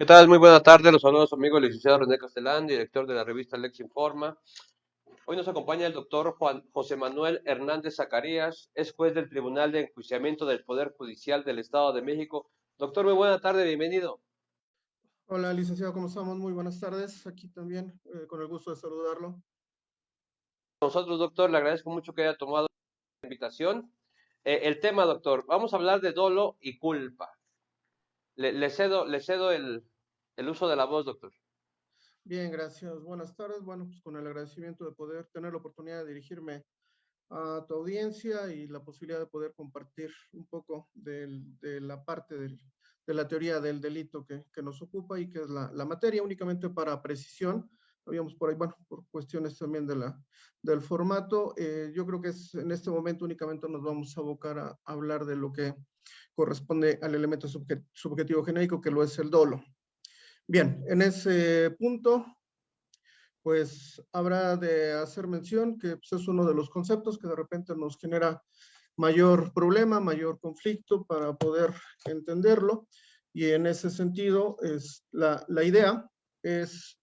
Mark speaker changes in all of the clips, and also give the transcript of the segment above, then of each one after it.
Speaker 1: ¿Qué tal? Muy buena tarde. Los saludos a su amigo el licenciado René Castellán, director de la revista Lex Informa. Hoy nos acompaña el doctor Juan José Manuel Hernández Zacarías, es juez del Tribunal de Enjuiciamiento del Poder Judicial del Estado de México. Doctor, muy buena tarde, bienvenido.
Speaker 2: Hola, licenciado, ¿cómo estamos? Muy buenas tardes. Aquí también, con el gusto de saludarlo.
Speaker 1: Nosotros, doctor, le agradezco mucho que haya tomado la invitación. El tema, doctor, vamos a hablar de dolo y culpa. Le cedo el uso de la voz, doctor.
Speaker 2: Bien, gracias. Buenas tardes. Bueno, pues con el agradecimiento de poder tener la oportunidad de dirigirme a tu audiencia y la posibilidad de poder compartir un poco de la parte de la teoría del delito que nos ocupa y que es la materia únicamente para precisión. Habíamos por ahí, bueno, por cuestiones también del formato, yo creo que en este momento únicamente nos vamos a abocar a hablar de lo que corresponde al elemento subjetivo genérico, que lo es el dolo. Bien, en ese punto, pues habrá de hacer mención que pues, es uno de los conceptos que de repente nos genera mayor problema, mayor conflicto para poder entenderlo. Y en ese sentido, la idea es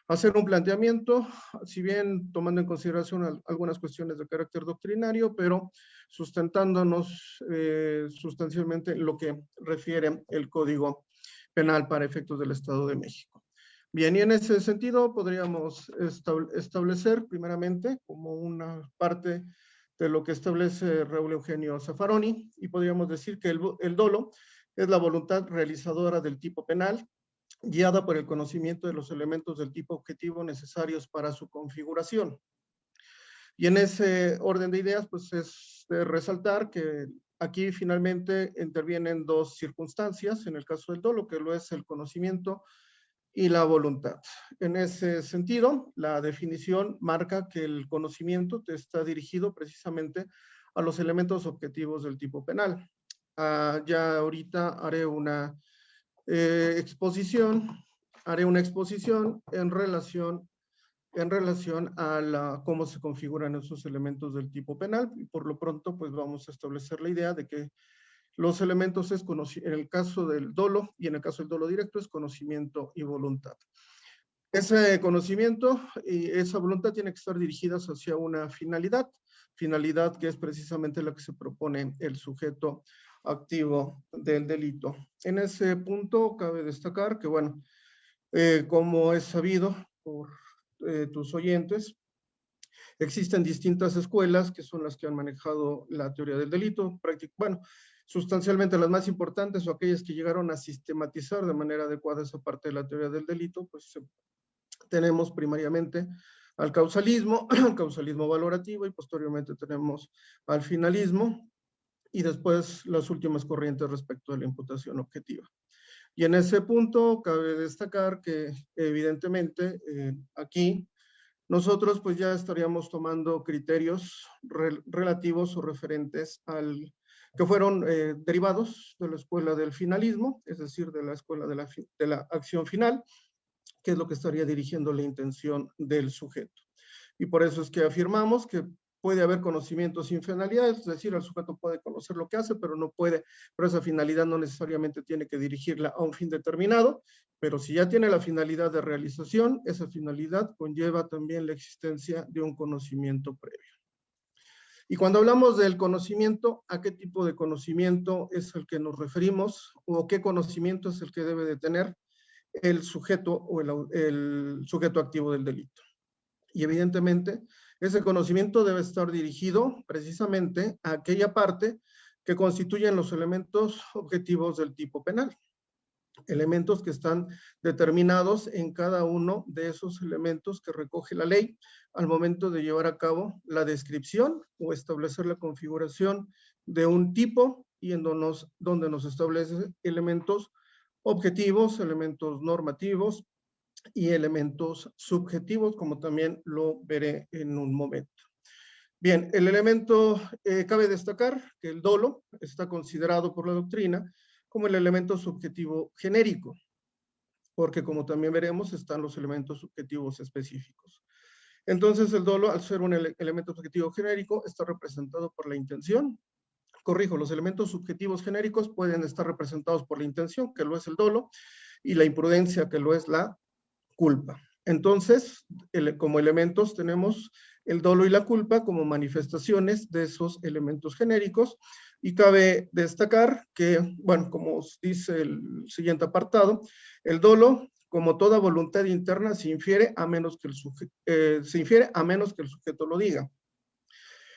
Speaker 2: hacer un planteamiento, si bien tomando en consideración algunas cuestiones de carácter doctrinario, pero sustentándonos sustancialmente en lo que refiere el Código Penal para efectos del Estado de México. Bien, y en ese sentido podríamos establecer primeramente como una parte de lo que establece Raúl Eugenio Zaffaroni, y podríamos decir que el dolo es la voluntad realizadora del tipo penal, guiada por el conocimiento de los elementos del tipo objetivo necesarios para su configuración. Y en ese orden de ideas, pues es de resaltar que aquí finalmente intervienen dos circunstancias, en el caso del dolo, que lo es el conocimiento y la voluntad. En ese sentido, la definición marca que el conocimiento te está dirigido precisamente a los elementos objetivos del tipo penal. Ya ahorita exposición, haré una exposición en relación a cómo se configuran esos elementos del tipo penal, y por lo pronto pues vamos a establecer la idea de que los elementos en el caso del dolo y en el caso del dolo directo es conocimiento y voluntad. Ese conocimiento y esa voluntad tiene que estar dirigidas hacia una finalidad que es precisamente la que se propone el sujeto activo del delito. En ese punto cabe destacar que, bueno, como es sabido por tus oyentes, existen distintas escuelas que son las que han manejado la teoría del delito. Bueno, sustancialmente las más importantes o aquellas que llegaron a sistematizar de manera adecuada esa parte de la teoría del delito, pues tenemos primariamente al causalismo, al causalismo valorativo, y posteriormente tenemos al finalismo, y después las últimas corrientes respecto a la imputación objetiva. Y en ese punto cabe destacar que evidentemente aquí nosotros pues ya estaríamos tomando criterios relativos o referentes que fueron derivados de la escuela del finalismo, es decir, de la escuela de la acción final, que es lo que estaría dirigiendo la intención del sujeto. Y por eso es que afirmamos que puede haber conocimiento sin finalidad, es decir, el sujeto puede conocer lo que hace, pero esa finalidad no necesariamente tiene que dirigirla a un fin determinado, pero si ya tiene la finalidad de realización, esa finalidad conlleva también la existencia de un conocimiento previo. Y cuando hablamos del conocimiento, ¿a qué tipo de conocimiento es el que nos referimos o qué conocimiento es el que debe de tener el sujeto o el sujeto activo del delito? Y evidentemente, ese conocimiento debe estar dirigido precisamente a aquella parte que constituyen los elementos objetivos del tipo penal. Elementos que están determinados en cada uno de esos elementos que recoge la ley al momento de llevar a cabo la descripción o establecer la configuración de un tipo, y en donde nos establece elementos objetivos, elementos normativos y elementos subjetivos, como también lo veré en un momento. Bien, el elemento, cabe destacar que el dolo está considerado por la doctrina como el elemento subjetivo genérico, porque como también veremos, están los elementos subjetivos específicos. Entonces, el dolo, al ser un elemento subjetivo genérico, está representado por la intención. Corrijo, los elementos subjetivos genéricos pueden estar representados por la intención, que lo es el dolo, y la imprudencia, que lo es la culpa. Entonces, como elementos tenemos el dolo y la culpa como manifestaciones de esos elementos genéricos, y cabe destacar que, bueno, como dice el siguiente apartado, el dolo, como toda voluntad interna, se infiere a menos que el sujeto lo diga.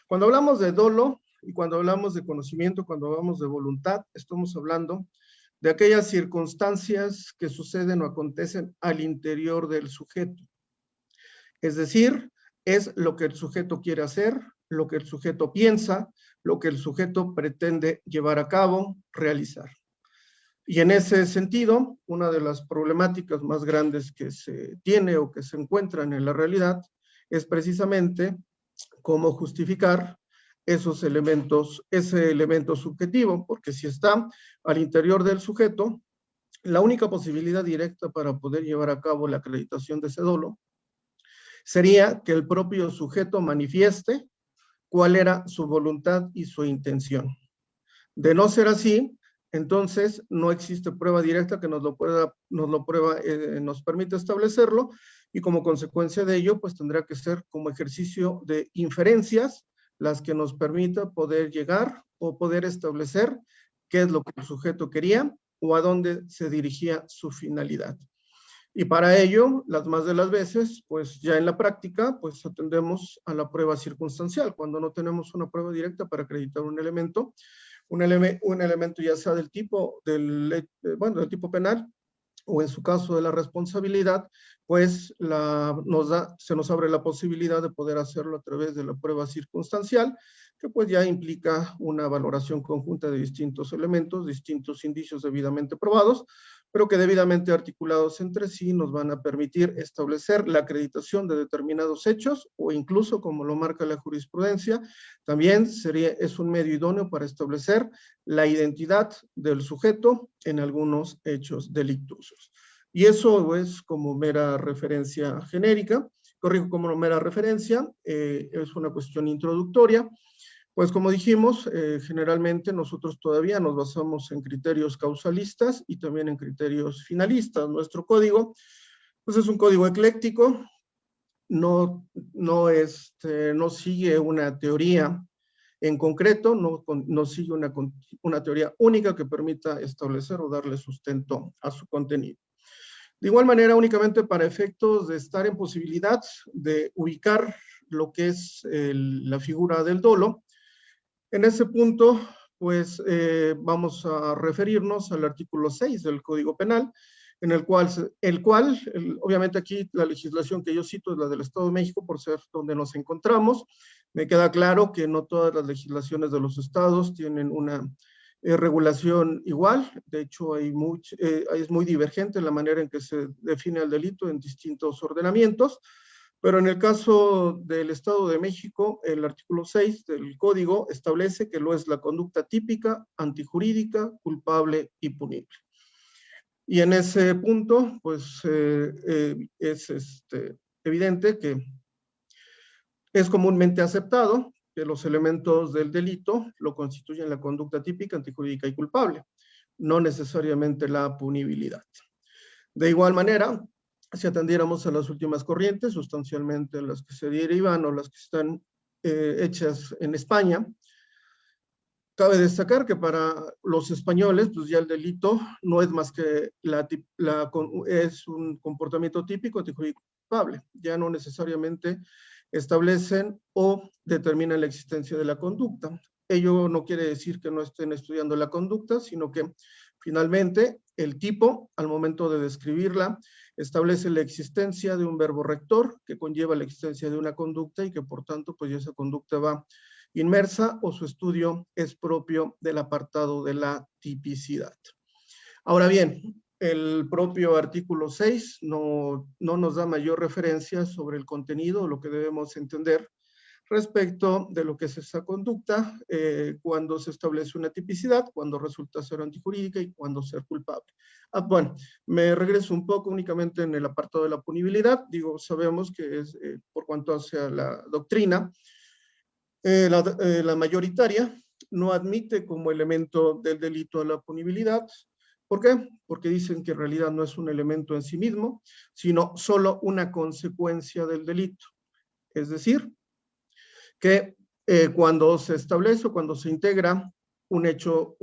Speaker 2: Cuando hablamos de dolo y cuando hablamos de conocimiento, cuando hablamos de voluntad, estamos hablando de aquellas circunstancias que suceden o acontecen al interior del sujeto. Es decir, es lo que el sujeto quiere hacer, lo que el sujeto piensa, lo que el sujeto pretende llevar a cabo, realizar. Y en ese sentido, una de las problemáticas más grandes que se tiene o que se encuentran en la realidad es precisamente cómo justificar esos elementos, ese elemento subjetivo, porque si está al interior del sujeto, la única posibilidad directa para poder llevar a cabo la acreditación de ese dolo sería que el propio sujeto manifieste cuál era su voluntad y su intención. De no ser así, entonces no existe prueba directa que nos permita establecerlo, y como consecuencia de ello, pues tendrá que ser como ejercicio de inferencias las que nos permita poder llegar o poder establecer qué es lo que el sujeto quería o a dónde se dirigía su finalidad. Y para ello, las más de las veces, pues ya en la práctica, pues atendemos a la prueba circunstancial. Cuando no tenemos una prueba directa para acreditar un elemento, un elemento ya sea del tipo, del tipo penal, o en su caso de la responsabilidad, pues se nos abre la posibilidad de poder hacerlo a través de la prueba circunstancial, que pues ya implica una valoración conjunta de distintos elementos, distintos indicios debidamente probados, pero que debidamente articulados entre sí nos van a permitir establecer la acreditación de determinados hechos, o incluso, como lo marca la jurisprudencia, también es un medio idóneo para establecer la identidad del sujeto en algunos hechos delictuosos. Y eso es como mera referencia genérica, como mera referencia, es una cuestión introductoria. Pues como dijimos, generalmente nosotros todavía nos basamos en criterios causalistas y también en criterios finalistas. Nuestro código, pues es un código ecléctico, no sigue una teoría en concreto, no sigue una teoría única que permita establecer o darle sustento a su contenido. De igual manera, únicamente para efectos de estar en posibilidad de ubicar lo que es la figura del dolo, en ese punto, pues vamos a referirnos al artículo 6 del Código Penal, en el cual, obviamente aquí la legislación que yo cito es la del Estado de México, por ser donde nos encontramos. Me queda claro que no todas las legislaciones de los estados tienen una regulación igual. De hecho, es muy divergente la manera en que se define el delito en distintos ordenamientos. Pero en el caso del Estado de México, el artículo 6 del Código establece que lo es la conducta típica, antijurídica, culpable y punible. Y en ese punto, pues es evidente que es comúnmente aceptado que los elementos del delito lo constituyen la conducta típica, antijurídica y culpable, no necesariamente la punibilidad. De igual manera, si atendiéramos a las últimas corrientes, sustancialmente las que se derivan o las que están hechas en España, cabe destacar que para los españoles, pues ya el delito no es más que es un comportamiento típico, antijurídico y culpable. Ya no necesariamente establecen o determinan la existencia de la conducta. Ello no quiere decir que no estén estudiando la conducta, sino que finalmente el tipo, al momento de describirla, establece la existencia de un verbo rector que conlleva la existencia de una conducta y que por tanto pues esa conducta va inmersa o su estudio es propio del apartado de la tipicidad. Ahora bien, el propio artículo 6 no nos da mayor referencia sobre el contenido, lo que debemos entender respecto de lo que es esa conducta, cuando se establece una tipicidad, cuando resulta ser antijurídica y cuando ser culpable. Bueno, me regreso un poco únicamente en el apartado de la punibilidad. Digo, sabemos que es, por cuanto hacia la doctrina, la mayoritaria no admite como elemento del delito a la punibilidad, ¿Por qué? Porque dicen que en realidad no es un elemento en sí mismo, sino solo una consecuencia del delito. Es decir, que cuando se establece o cuando se integra un hecho,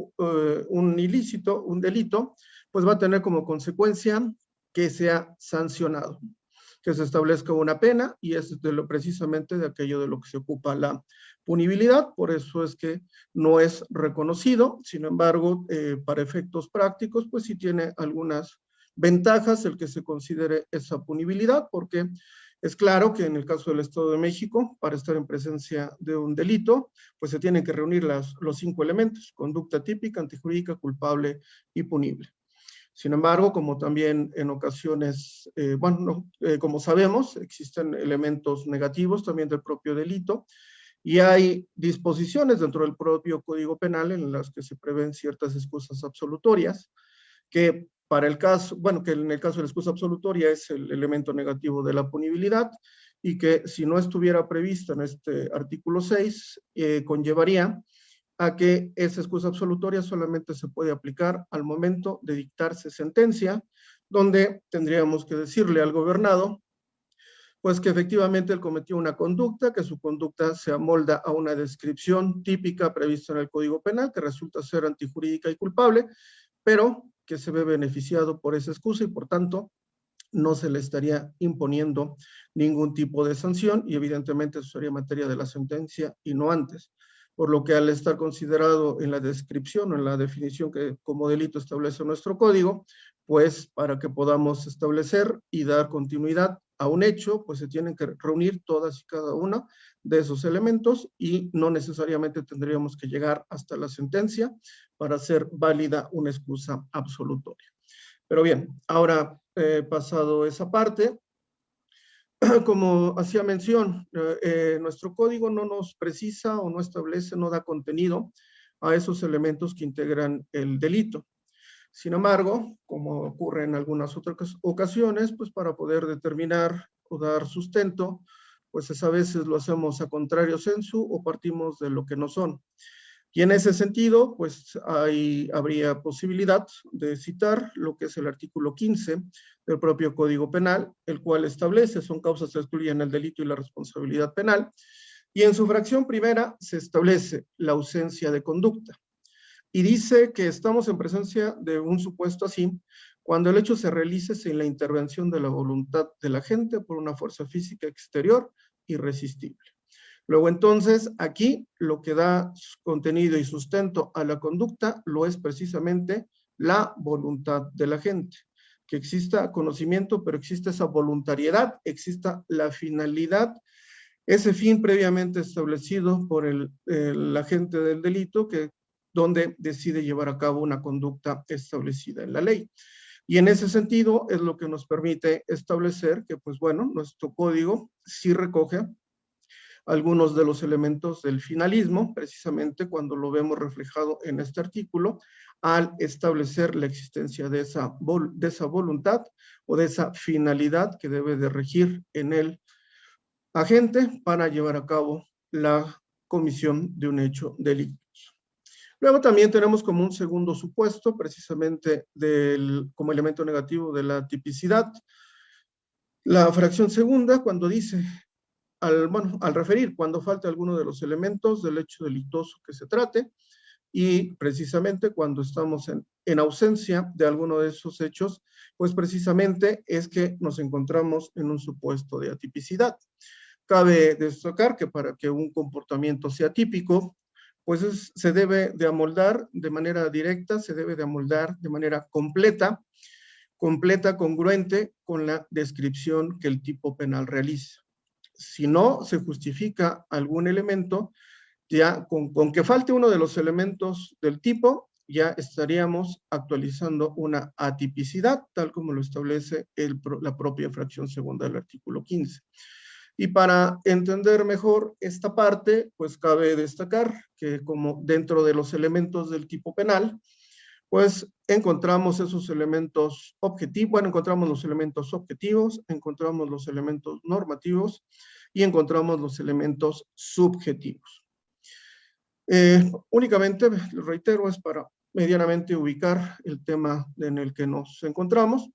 Speaker 2: un ilícito, un delito, pues va a tener como consecuencia que sea sancionado, que se establezca una pena, y es precisamente de aquello de lo que se ocupa la punibilidad. Por eso es que no es reconocido. Sin embargo, para efectos prácticos, pues sí tiene algunas ventajas el que se considere esa punibilidad, porque es claro que en el caso del Estado de México, para estar en presencia de un delito, pues se tienen que reunir los 5 elementos: conducta típica, antijurídica, culpable y punible. Sin embargo, como también en ocasiones, como sabemos, existen elementos negativos también del propio delito, y hay disposiciones dentro del propio Código Penal en las que se prevén ciertas excusas absolutorias, que para el caso, bueno, que en el caso de la excusa absolutoria es el elemento negativo de la punibilidad, y que si no estuviera prevista en este artículo 6, conllevaría a que esa excusa absolutoria solamente se puede aplicar al momento de dictarse sentencia, donde tendríamos que decirle al gobernado, pues que efectivamente él cometió una conducta, que su conducta se amolda a una descripción típica prevista en el Código Penal, que resulta ser antijurídica y culpable, pero que se ve beneficiado por esa excusa y por tanto no se le estaría imponiendo ningún tipo de sanción, y evidentemente eso sería materia de la sentencia y no antes. Por lo que al estar considerado en la descripción o en la definición que como delito establece nuestro código, pues para que podamos establecer y dar continuidad a un hecho, pues se tienen que reunir todas y cada uno de esos elementos, y no necesariamente tendríamos que llegar hasta la sentencia para hacer válida una excusa absolutoria. Pero bien, ahora pasado esa parte, como hacía mención, nuestro código no nos precisa o no establece, no da contenido a esos elementos que integran el delito. Sin embargo, como ocurre en algunas otras ocasiones, pues para poder determinar o dar sustento, pues a veces lo hacemos a contrario sensu o partimos de lo que no son. Y en ese sentido, pues habría posibilidad de citar lo que es el artículo 15 del propio Código Penal, el cual establece: son causas que excluyen el delito y la responsabilidad penal. Y en su fracción primera se establece la ausencia de conducta. Y dice que estamos en presencia de un supuesto así cuando el hecho se realice sin la intervención de la voluntad de la gente por una fuerza física exterior irresistible. Luego entonces aquí lo que da contenido y sustento a la conducta lo es precisamente la voluntad de la gente. Que exista conocimiento, pero exista esa voluntariedad, exista la finalidad, ese fin previamente establecido por el agente del delito, que donde decide llevar a cabo una conducta establecida en la ley. Y en ese sentido es lo que nos permite establecer que, pues bueno, nuestro código sí recoge algunos de los elementos del finalismo, precisamente cuando lo vemos reflejado en este artículo, al establecer la existencia de esa voluntad o de esa finalidad que debe de regir en el agente para llevar a cabo la comisión de un hecho delictuoso. Luego también tenemos como un segundo supuesto, precisamente como elemento negativo de la tipicidad, la fracción segunda, cuando dice, al referir cuando falta alguno de los elementos del hecho delictuoso que se trate, y precisamente cuando estamos en ausencia de alguno de esos hechos, pues precisamente es que nos encontramos en un supuesto de atipicidad. Cabe destacar que para que un comportamiento sea típico, pues se debe de amoldar de manera directa, se debe de amoldar de manera completa, congruente con la descripción que el tipo penal realiza. Si no se justifica algún elemento, ya con que falte uno de los elementos del tipo, ya estaríamos actualizando una atipicidad, tal como lo establece la propia fracción segunda del artículo 15. Y para entender mejor esta parte, pues cabe destacar que como dentro de los elementos del tipo penal, pues encontramos esos elementos objetivos, bueno, encontramos los elementos objetivos, encontramos los elementos normativos y encontramos los elementos subjetivos. Únicamente, lo reitero, es para medianamente ubicar el tema en el que nos encontramos.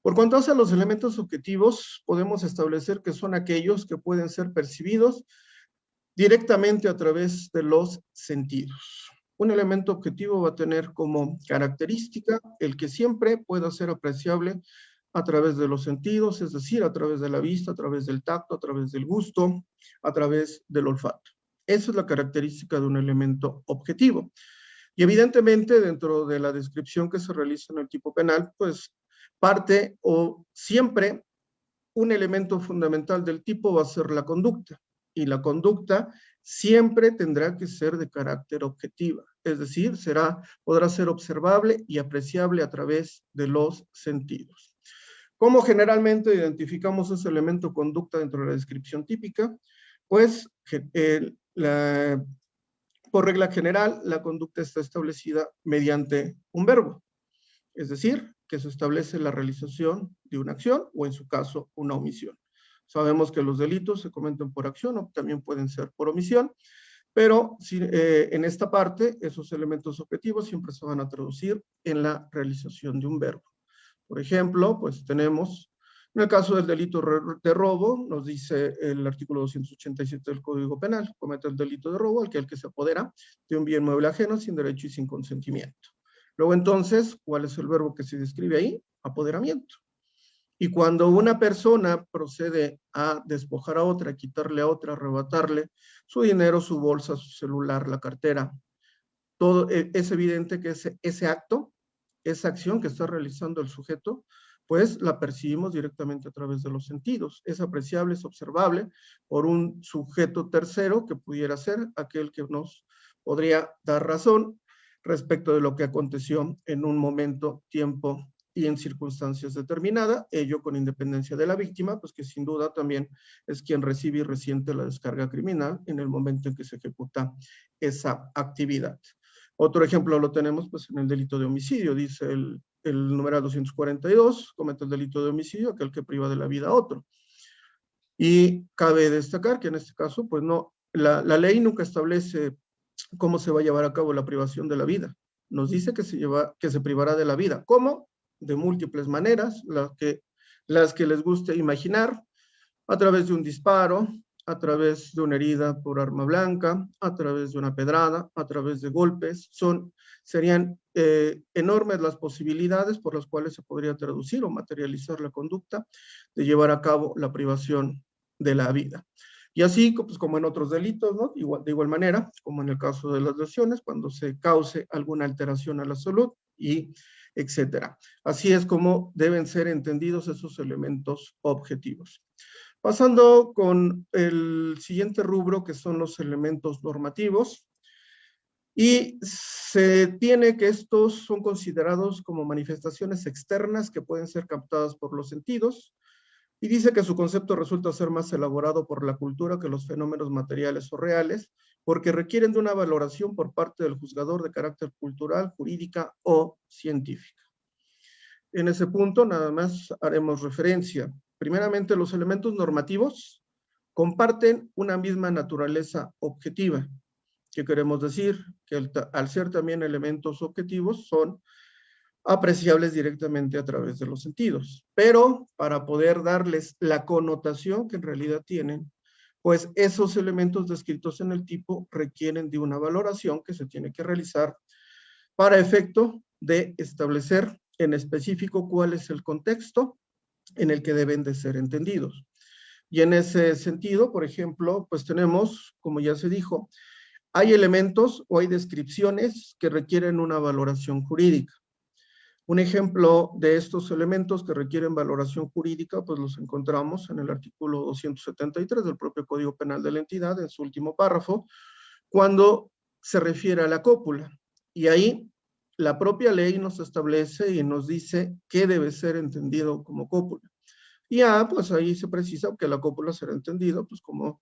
Speaker 2: Por cuanto hace a los elementos objetivos, podemos establecer que son aquellos que pueden ser percibidos directamente a través de los sentidos. Un elemento objetivo va a tener como característica el que siempre pueda ser apreciable a través de los sentidos, es decir, a través de la vista, a través del tacto, a través del gusto, a través del olfato. Esa es la característica de un elemento objetivo. Y evidentemente, dentro de la descripción que se realiza en el tipo penal, pues parte o siempre un elemento fundamental del tipo va a ser la conducta. Y la conducta siempre tendrá que ser de carácter objetiva, es decir, podrá ser observable y apreciable a través de los sentidos. ¿Cómo generalmente identificamos ese elemento conducta dentro de la descripción típica? Pues por regla general, la conducta está establecida mediante un verbo, es decir, que se establece la realización de una acción o en su caso una omisión. Sabemos que los delitos se cometen por acción o también pueden ser por omisión, pero en esta parte esos elementos objetivos siempre se van a traducir en la realización de un verbo. Por ejemplo, pues tenemos, en el caso del delito de robo, nos dice el artículo 287 del Código Penal, comete el delito de robo aquel que se apodera de un bien mueble ajeno sin derecho y sin consentimiento. Luego entonces, ¿cuál es el verbo que se describe ahí? Apoderamiento. Y cuando una persona procede a despojar a otra, a quitarle a otra, arrebatarle su dinero, su bolsa, su celular, la cartera, todo es evidente que ese acto, esa acción que está realizando el sujeto, pues la percibimos directamente a través de los sentidos. Es apreciable, es observable por un sujeto tercero que pudiera ser aquel que nos podría dar razón respecto de lo que aconteció en un momento, tiempo y en circunstancias determinadas, ello con independencia de la víctima, pues que sin duda también es quien recibe y resiente la descarga criminal en el momento en que se ejecuta esa actividad. Otro ejemplo lo tenemos pues en el delito de homicidio, dice el numeral 242, comete el delito de homicidio aquel que priva de la vida a otro. Y cabe destacar que en este caso, pues no, la ley nunca establece cómo se va a llevar a cabo la privación de la vida. Nos dice que se privará de la vida. ¿Cómo? De múltiples maneras, las que les guste imaginar, a través de un disparo, a través de una herida por arma blanca, a través de una pedrada, a través de golpes. Serían enormes las posibilidades por las cuales se podría traducir o materializar la conducta de llevar a cabo la privación de la vida. Y así, pues, como en otros delitos, ¿no? De igual manera, como en el caso de las lesiones, cuando se cause alguna alteración a la salud y etcétera. Así es como deben ser entendidos esos elementos objetivos. Pasando con el siguiente rubro, que son los elementos normativos, y se tiene que estos son considerados como manifestaciones externas que pueden ser captadas por los sentidos, y dice que su concepto resulta ser más elaborado por la cultura que los fenómenos materiales o reales, porque requieren de una valoración por parte del juzgador de carácter cultural, jurídica o científica. En ese punto nada más haremos referencia. Primeramente, los elementos normativos comparten una misma naturaleza objetiva. ¿Qué queremos decir? Que al ser también elementos objetivos son apreciables directamente a través de los sentidos. Pero para poder darles la connotación que en realidad tienen, pues esos elementos descritos en el tipo requieren de una valoración que se tiene que realizar para efecto de establecer en específico cuál es el contexto en el que deben de ser entendidos. Y en ese sentido, por ejemplo, pues tenemos, como ya se dijo, hay elementos o hay descripciones que requieren una valoración jurídica. Un ejemplo de estos elementos que requieren valoración jurídica, pues los encontramos en el artículo 273 del propio Código Penal de la entidad, en su último párrafo, cuando se refiere a la cópula. Y ahí la propia ley nos establece y nos dice qué debe ser entendido como cópula. Y pues ahí se precisa que la cópula será entendido pues como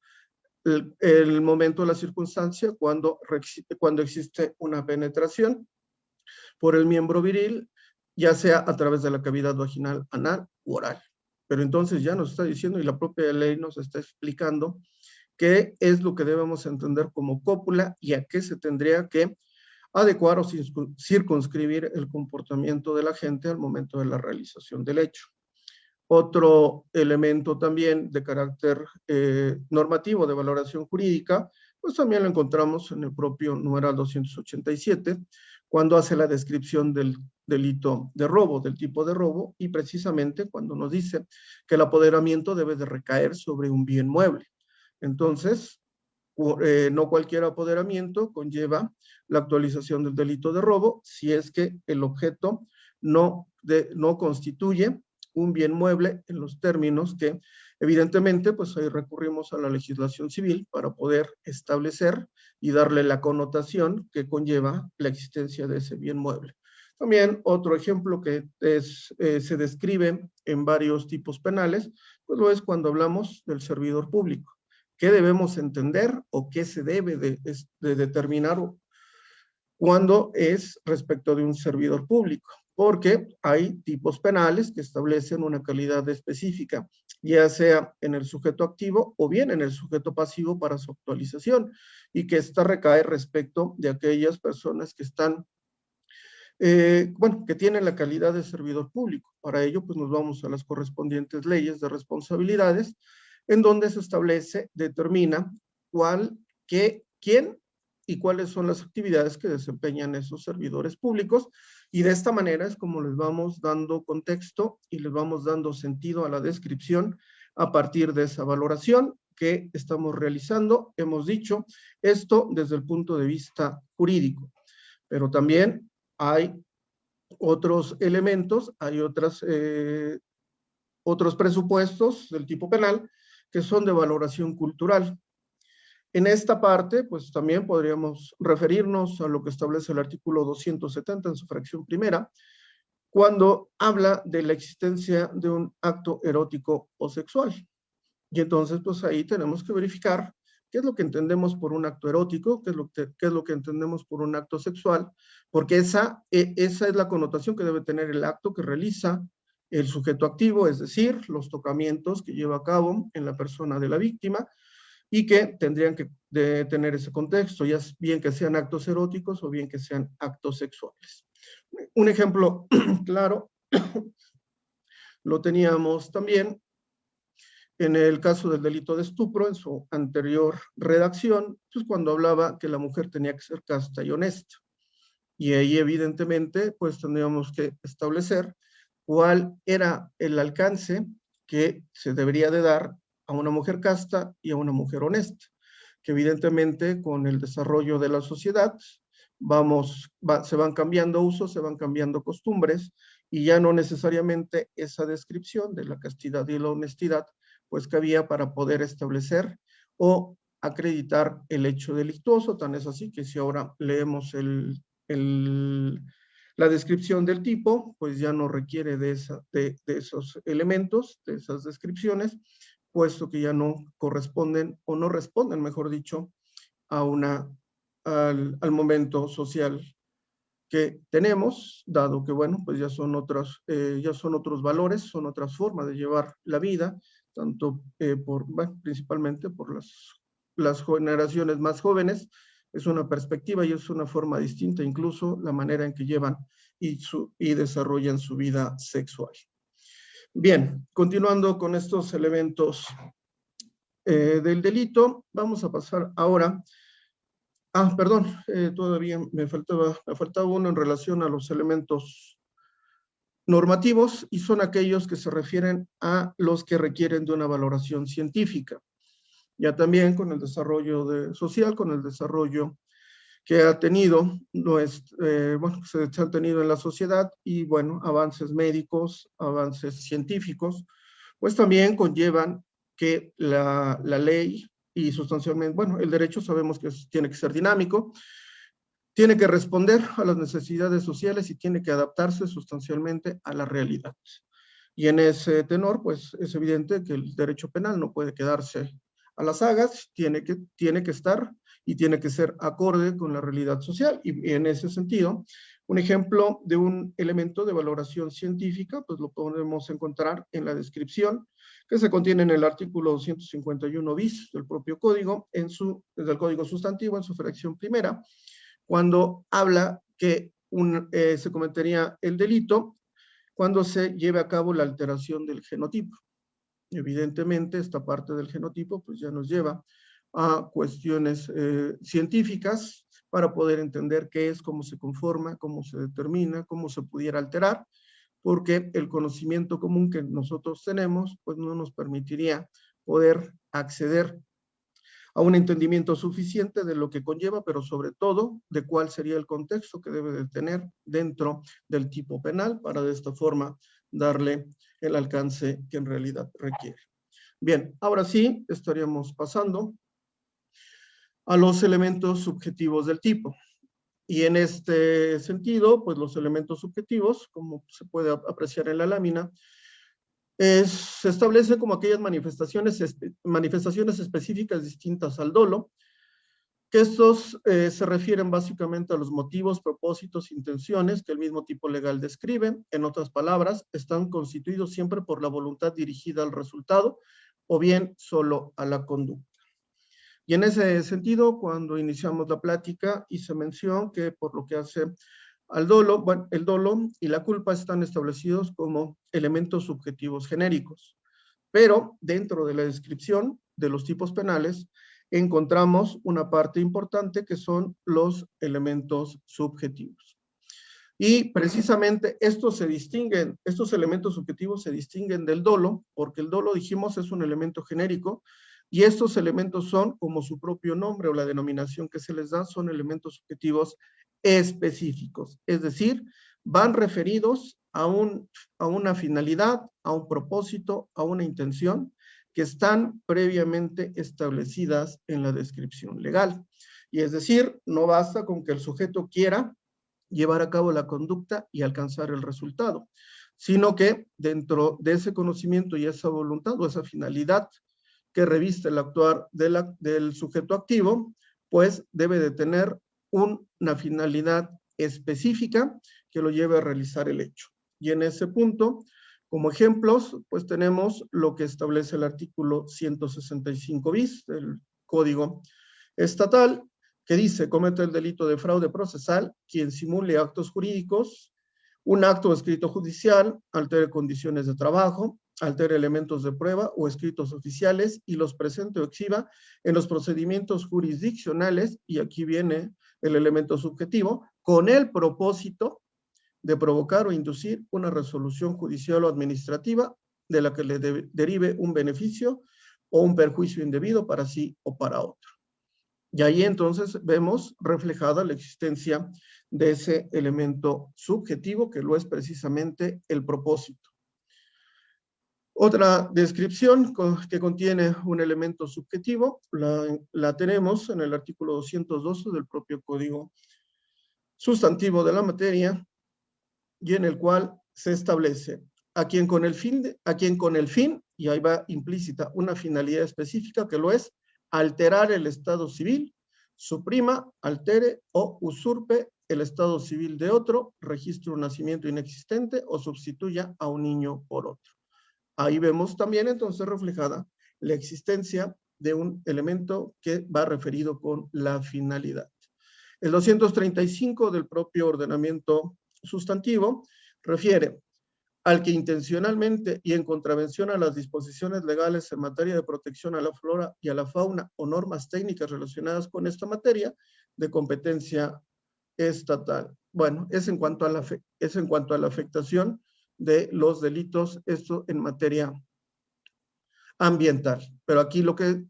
Speaker 2: el momento, la circunstancia, cuando existe una penetración por el miembro viril, ya sea a través de la cavidad vaginal, anal u oral. Pero entonces ya nos está diciendo, y la propia ley nos está explicando, qué es lo que debemos entender como cópula y a qué se tendría que adecuar o circunscribir el comportamiento de la gente al momento de la realización del hecho. Otro elemento también de carácter normativo de valoración jurídica, pues también lo encontramos en el propio numeral 287, cuando hace la descripción del delito de robo, del tipo de robo, y precisamente cuando nos dice que el apoderamiento debe de recaer sobre un bien mueble. Entonces, no cualquier apoderamiento conlleva la actualización del delito de robo si es que el objeto no constituye un bien mueble en los términos que evidentemente pues ahí recurrimos a la legislación civil para poder establecer y darle la connotación que conlleva la existencia de ese bien mueble. También otro ejemplo que se describe en varios tipos penales, pues lo es cuando hablamos del servidor público. ¿Qué debemos entender o qué se debe de determinar cuando es respecto de un servidor público? Porque hay tipos penales que establecen una calidad específica, ya sea en el sujeto activo o bien en el sujeto pasivo para su actualización, y que esta recae respecto de aquellas personas que están, que tienen la calidad de servidor público. Para ello, pues nos vamos a las correspondientes leyes de responsabilidades, en donde se establece, determina quién y cuáles son las actividades que desempeñan esos servidores públicos, y de esta manera es como les vamos dando contexto y les vamos dando sentido a la descripción a partir de esa valoración que estamos realizando. Hemos dicho esto desde el punto de vista jurídico, pero también hay otros elementos, hay otros presupuestos del tipo penal que son de valoración cultural. En esta parte, pues también podríamos referirnos a lo que establece el artículo 270 en su fracción primera, cuando habla de la existencia de un acto erótico o sexual. Y entonces, pues ahí tenemos que verificar qué es lo que entendemos por un acto erótico, qué es lo que entendemos por un acto sexual, porque esa es la connotación que debe tener el acto que realiza el sujeto activo, es decir, los tocamientos que lleva a cabo en la persona de la víctima, y que tendrían que tener ese contexto, ya bien que sean actos eróticos o bien que sean actos sexuales. Un ejemplo claro lo teníamos también en el caso del delito de estupro, en su anterior redacción, pues cuando hablaba que la mujer tenía que ser casta y honesta. Y ahí evidentemente pues tendríamos que establecer cuál era el alcance que se debería de dar a una mujer casta y a una mujer honesta, que evidentemente con el desarrollo de la sociedad se van cambiando usos, se van cambiando costumbres, y ya no necesariamente esa descripción de la castidad y la honestidad pues cabía para poder establecer o acreditar el hecho delictuoso. Tan es así que si ahora leemos la descripción del tipo, pues ya no requiere de esos elementos, de esas descripciones, puesto que ya no corresponden o no responden, mejor dicho, al momento social que tenemos, dado que, bueno, pues ya son otros valores, son otras formas de llevar la vida, tanto principalmente por las generaciones más jóvenes. Es una perspectiva y es una forma distinta, incluso la manera en que llevan y desarrollan su vida sexual. Bien, continuando con estos elementos del delito, vamos a pasar ahora. Perdón, todavía me faltaba uno en relación a los elementos normativos, y son aquellos que se refieren a los que requieren de una valoración científica. Ya también con el desarrollo social, con el desarrollo que ha tenido, se han tenido en la sociedad, y bueno, avances médicos, avances científicos, pues también conllevan que la ley y sustancialmente, bueno, el derecho sabemos que tiene que ser dinámico, tiene que responder a las necesidades sociales y tiene que adaptarse sustancialmente a la realidad. Y en ese tenor, pues es evidente que el derecho penal no puede quedarse a las sagas, tiene que estar y tiene que ser acorde con la realidad social. Y en ese sentido, un ejemplo de un elemento de valoración científica, pues lo podemos encontrar en la descripción que se contiene en el artículo 251 bis del propio código, del Código Sustantivo, en su fracción primera, cuando habla que se cometería el delito cuando se lleve a cabo la alteración del genotipo. Evidentemente, esta parte del genotipo pues ya nos lleva a cuestiones científicas para poder entender qué es, cómo se conforma, cómo se determina, cómo se pudiera alterar, porque el conocimiento común que nosotros tenemos pues no nos permitiría poder acceder a un entendimiento suficiente de lo que conlleva, pero sobre todo de cuál sería el contexto que debe de tener dentro del tipo penal para de esta forma darle el alcance que en realidad requiere. Bien, ahora sí estaríamos pasando a los elementos subjetivos del tipo. Y en este sentido, pues los elementos subjetivos, como se puede apreciar en la lámina, se establecen como aquellas manifestaciones específicas distintas al dolo, que estos se refieren básicamente a los motivos, propósitos, intenciones que el mismo tipo legal describe. En otras palabras, están constituidos siempre por la voluntad dirigida al resultado o bien solo a la conducta. Y en ese sentido, cuando iniciamos la plática, hice mención que por lo que hace al dolo, bueno, el dolo y la culpa están establecidos como elementos subjetivos genéricos, pero dentro de la descripción de los tipos penales encontramos una parte importante que son los elementos subjetivos. Y precisamente estos elementos subjetivos se distinguen del dolo, porque el dolo, dijimos, es un elemento genérico, y estos elementos son, como su propio nombre o la denominación que se les da, son elementos subjetivos específicos, es decir, van referidos a una finalidad, a un propósito, a una intención que están previamente establecidas en la descripción legal. Y es decir, no basta con que el sujeto quiera llevar a cabo la conducta y alcanzar el resultado, sino que dentro de ese conocimiento y esa voluntad o esa finalidad que reviste el actuar del sujeto activo, pues debe de tener una finalidad específica que lo lleve a realizar el hecho. Y en ese punto, como ejemplos, pues tenemos lo que establece el artículo 165 bis del Código Estatal, que dice: comete el delito de fraude procesal quien simule actos jurídicos, un acto o escrito judicial, altere condiciones de trabajo, altere elementos de prueba o escritos oficiales y los presente o exhiba en los procedimientos jurisdiccionales, y aquí viene el elemento subjetivo, con el propósito de provocar o inducir una resolución judicial o administrativa de la que le derive un beneficio o un perjuicio indebido para sí o para otro. Y ahí entonces vemos reflejada la existencia de ese elemento subjetivo que lo es precisamente el propósito. Otra descripción que contiene un elemento subjetivo la tenemos en el artículo 212 del propio Código Sustantivo de la materia, y en el cual se establece a quien con el fin, y ahí va implícita una finalidad específica que lo es, alterar el estado civil, suprima, altere o usurpe el estado civil de otro, registre un nacimiento inexistente o sustituya a un niño por otro. Ahí vemos también entonces reflejada la existencia de un elemento que va referido con la finalidad. El 235 del propio ordenamiento sustantivo refiere al que intencionalmente y en contravención a las disposiciones legales en materia de protección a la flora y a la fauna o normas técnicas relacionadas con esta materia de competencia estatal. Bueno, es en cuanto a la afectación de los delitos, esto en materia ambiental. Pero aquí lo que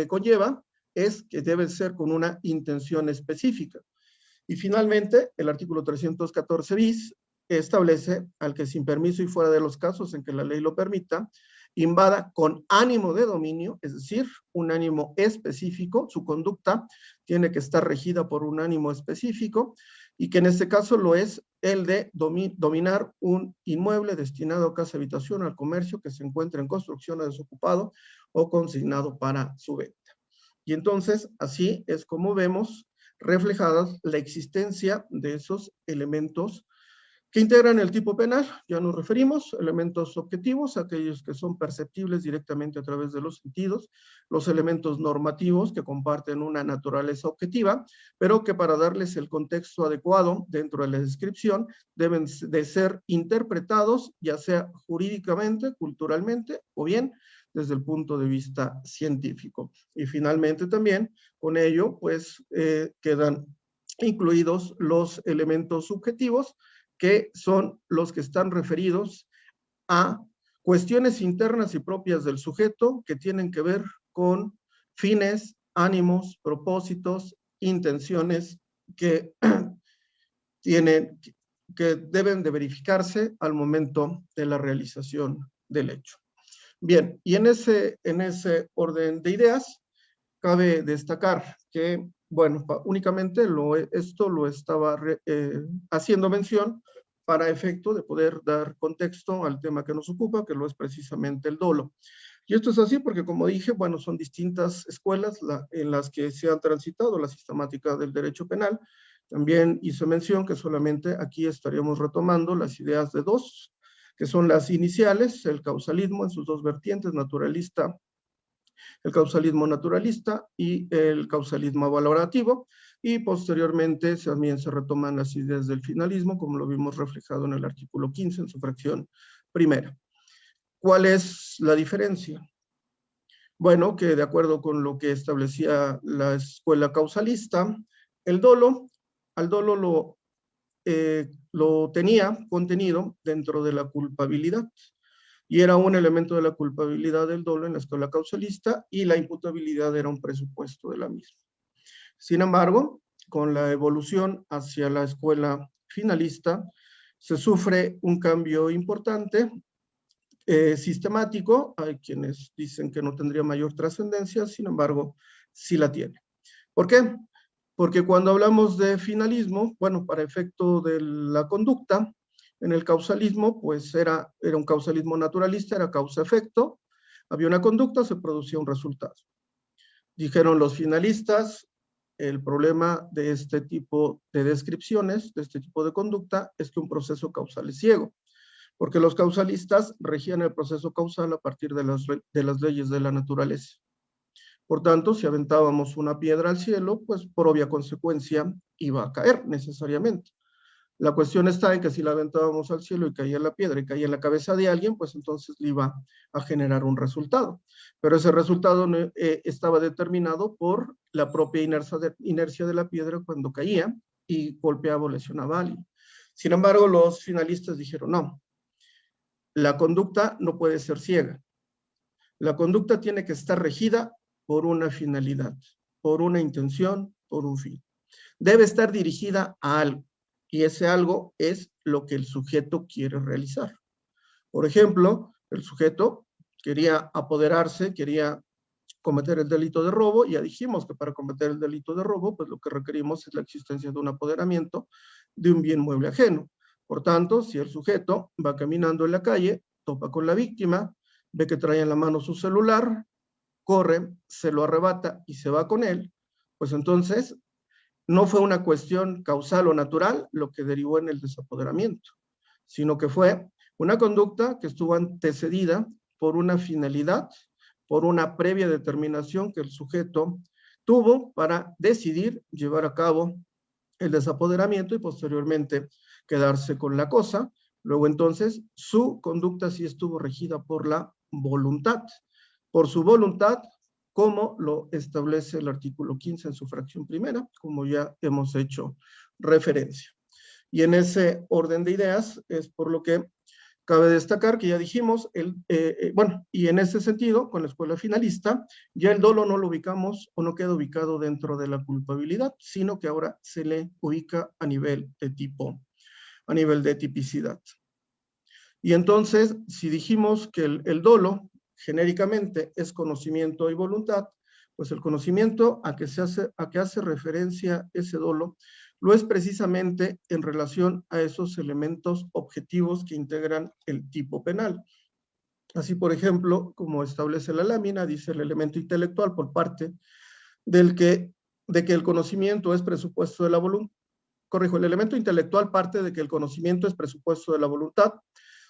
Speaker 2: conlleva es que debe ser con una intención específica. Y finalmente, el artículo 314 bis establece al que sin permiso y fuera de los casos en que la ley lo permita, invada con ánimo de dominio, es decir, un ánimo específico, su conducta tiene que estar regida por un ánimo específico, y que en este caso lo es el de dominar un inmueble destinado a casa habitación al comercio que se encuentra en construcción o desocupado o consignado para su venta. Y entonces, así es como vemos reflejadas la existencia de esos elementos que integran el tipo penal. Ya nos referimos, elementos objetivos, aquellos que son perceptibles directamente a través de los sentidos, los elementos normativos que comparten una naturaleza objetiva, pero que para darles el contexto adecuado dentro de la descripción deben de ser interpretados, ya sea jurídicamente, culturalmente o bien desde el punto de vista científico. Y finalmente también con ello pues quedan incluidos los elementos subjetivos, que son los que están referidos a cuestiones internas y propias del sujeto que tienen que ver con fines, ánimos, propósitos, intenciones que que deben de verificarse al momento de la realización del hecho. Bien, y en ese orden de ideas, cabe destacar que, bueno, únicamente esto lo estaba haciendo mención para efecto de poder dar contexto al tema que nos ocupa, que lo es precisamente el dolo. Y esto es así porque, como dije, bueno, son distintas escuelas en las que se han transitado la sistemática del derecho penal. También hice mención que solamente aquí estaríamos retomando las ideas de dos, que son las iniciales, el causalismo en sus dos vertientes, naturalista, el causalismo naturalista y el causalismo valorativo, y posteriormente también se retoman las ideas del finalismo, como lo vimos reflejado en el artículo 15, en su fracción primera. ¿Cuál es la diferencia? Bueno, que de acuerdo con lo que establecía la escuela causalista, al dolo lo tenía contenido dentro de la culpabilidad, y era un elemento de la culpabilidad del dolo en la escuela causalista, y la imputabilidad era un presupuesto de la misma. Sin embargo, con la evolución hacia la escuela finalista, se sufre un cambio importante, sistemático. Hay quienes dicen que no tendría mayor trascendencia, sin embargo, sí la tiene. ¿Por qué? Porque cuando hablamos de finalismo, bueno, para efecto de la conducta, en el causalismo, pues era un causalismo naturalista, era causa-efecto, había una conducta, se producía un resultado. Dijeron los finalistas, el problema de este tipo de descripciones, de este tipo de conducta, es que un proceso causal es ciego, porque los causalistas regían el proceso causal a partir de las leyes de la naturaleza. Por tanto, si aventábamos una piedra al cielo, pues por obvia consecuencia iba a caer necesariamente. La cuestión está en que si la aventábamos al cielo y caía la piedra y caía en la cabeza de alguien, pues entonces le iba a generar un resultado. Pero ese resultado estaba determinado por la propia inercia de la piedra cuando caía y golpeaba o lesionaba a alguien. Sin embargo, los finalistas dijeron, no, la conducta no puede ser ciega. La conducta tiene que estar regida por una finalidad, por una intención, por un fin. Debe estar dirigida a algo, y ese algo es lo que el sujeto quiere realizar. Por ejemplo, el sujeto quería apoderarse, quería cometer el delito de robo, y ya dijimos que para cometer el delito de robo, pues lo que requerimos es la existencia de un apoderamiento de un bien mueble ajeno. Por tanto, si el sujeto va caminando en la calle, topa con la víctima, ve que trae en la mano su celular, corre, se lo arrebata y se va con él, pues entonces no fue una cuestión causal o natural lo que derivó en el desapoderamiento, sino que fue una conducta que estuvo antecedida por una finalidad, por una previa determinación que el sujeto tuvo para decidir llevar a cabo el desapoderamiento y posteriormente quedarse con la cosa. Luego entonces su conducta sí estuvo regida por la voluntad, por su voluntad, como lo establece el artículo 15 en su fracción primera, como ya hemos hecho referencia. Y en ese orden de ideas es por lo que cabe destacar que ya dijimos, bueno, y en ese sentido, con la escuela finalista, ya el dolo no lo ubicamos o no queda ubicado dentro de la culpabilidad, sino que ahora se le ubica a nivel de tipo, a nivel de tipicidad. Y entonces, si dijimos que el dolo genéricamente es conocimiento y voluntad, pues el conocimiento a que hace referencia ese dolo lo es precisamente en relación a esos elementos objetivos que integran el tipo penal. Así, por ejemplo, como establece la lámina, dice el elemento intelectual por parte de que el conocimiento es presupuesto de la voluntad, corrijo, el elemento intelectual parte de que el conocimiento es presupuesto de la voluntad,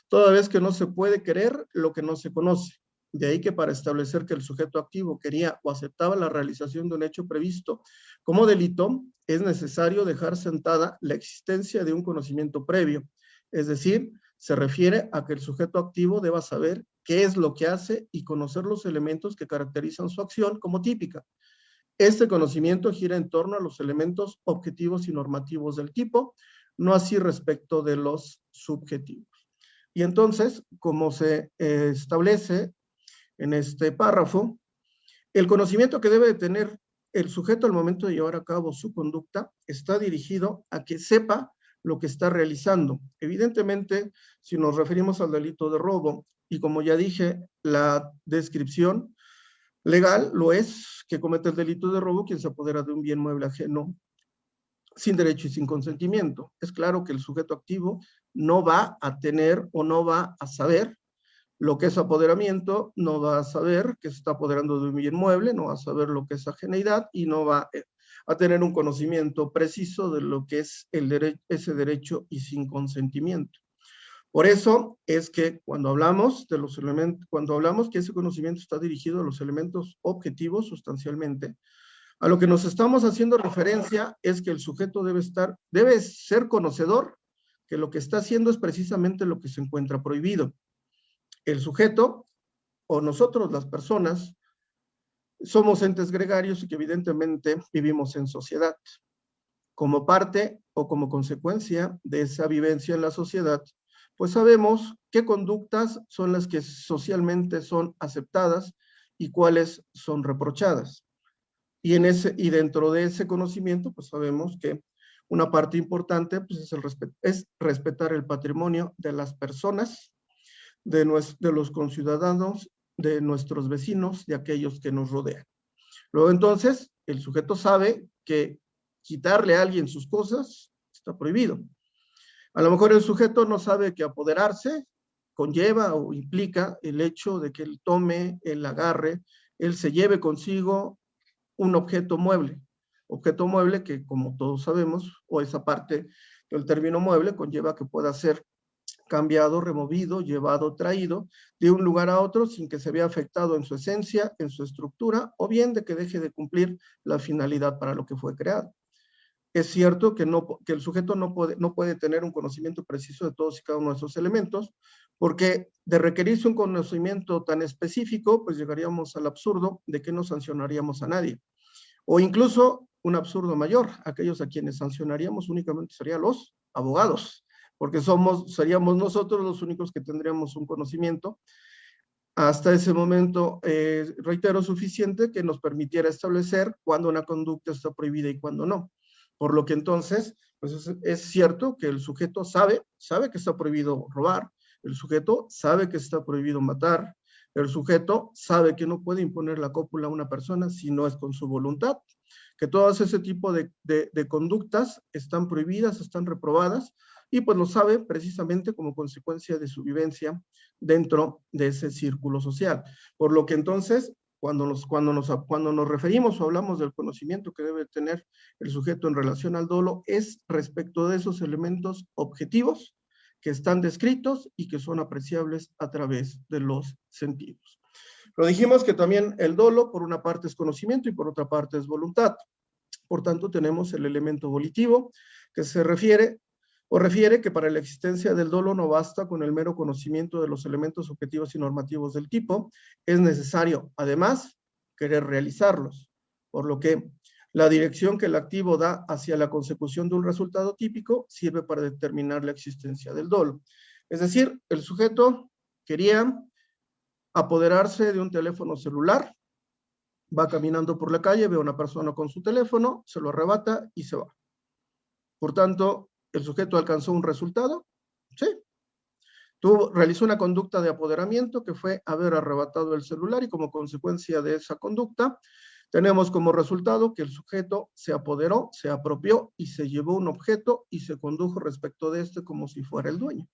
Speaker 2: toda vez que no se puede querer lo que no se conoce. De ahí que para establecer que el sujeto activo quería o aceptaba la realización de un hecho previsto como delito, es necesario dejar sentada la existencia de un conocimiento previo. Es decir, se refiere a que el sujeto activo deba saber qué es lo que hace y conocer los elementos que caracterizan su acción como típica. Este conocimiento gira en torno a los elementos objetivos y normativos del tipo, no así respecto de los subjetivos. Y entonces, como se establece en este párrafo, el conocimiento que debe tener el sujeto al momento de llevar a cabo su conducta está dirigido a que sepa lo que está realizando. Evidentemente, si nos referimos al delito de robo, y como ya dije, la descripción legal lo es que comete el delito de robo quien se apodera de un bien mueble ajeno sin derecho y sin consentimiento. Es claro que el sujeto activo no va a tener o no va a saber lo que es apoderamiento, no va a saber que se está apoderando de un bien mueble, no va a saber lo que es ajeneidad y no va a tener un conocimiento preciso de lo que es ese derecho y sin consentimiento. Por eso es que cuando hablamos de los elementos, cuando hablamos que ese conocimiento está dirigido a los elementos objetivos sustancialmente, a lo que nos estamos haciendo referencia es que el sujeto debe ser conocedor que lo que está haciendo es precisamente lo que se encuentra prohibido. El sujeto, o nosotros las personas, somos entes gregarios y que evidentemente vivimos en sociedad. Como parte o como consecuencia de esa vivencia en la sociedad, pues sabemos qué conductas son las que socialmente son aceptadas y cuáles son reprochadas. Y dentro de ese conocimiento, pues sabemos que una parte importante pues es respetar el patrimonio de las personas, de los conciudadanos, de nuestros vecinos, de aquellos que nos rodean. Luego entonces, el sujeto sabe que quitarle a alguien sus cosas está prohibido. A lo mejor el sujeto no sabe que apoderarse conlleva o implica el hecho de que él tome, él agarre, él se lleve consigo un objeto mueble que como todos sabemos, o esa parte del término mueble conlleva que pueda ser cambiado, removido, llevado, traído de un lugar a otro sin que se vea afectado en su esencia, en su estructura, o bien de que deje de cumplir la finalidad para lo que fue creado. Es cierto que el sujeto no puede tener un conocimiento preciso de todos y cada uno de esos elementos, porque de requerirse un conocimiento tan específico, pues llegaríamos al absurdo de que no sancionaríamos a nadie. O incluso un absurdo mayor, aquellos a quienes sancionaríamos únicamente serían los abogados, porque seríamos nosotros los únicos que tendríamos un conocimiento hasta ese momento, reitero, suficiente que nos permitiera establecer cuándo una conducta está prohibida y cuándo no. Por lo que entonces, pues es cierto que el sujeto sabe que está prohibido robar, el sujeto sabe que está prohibido matar, el sujeto sabe que no puede imponer la cópula a una persona si no es con su voluntad, que todas ese tipo de conductas están prohibidas, están reprobadas, y pues lo sabe precisamente como consecuencia de su vivencia dentro de ese círculo social. Por lo que entonces, cuando nos referimos o hablamos del conocimiento que debe tener el sujeto en relación al dolo, es respecto de esos elementos objetivos que están descritos y que son apreciables a través de los sentidos. Lo dijimos que también el dolo, por una parte es conocimiento y por otra parte es voluntad. Por tanto, tenemos el elemento volitivo, que refiere que para la existencia del dolo no basta con el mero conocimiento de los elementos objetivos y normativos del tipo, es necesario, además, querer realizarlos, por lo que la dirección que el activo da hacia la consecución de un resultado típico sirve para determinar la existencia del dolo. Es decir, el sujeto quería apoderarse de un teléfono celular, va caminando por la calle, ve a una persona con su teléfono, se lo arrebata y se va. Por tanto, ¿el sujeto alcanzó un resultado? Sí. Realizó una conducta de apoderamiento que fue haber arrebatado el celular y como consecuencia de esa conducta, tenemos como resultado que el sujeto se apoderó, se apropió y se llevó un objeto y se condujo respecto de este como si fuera el dueño.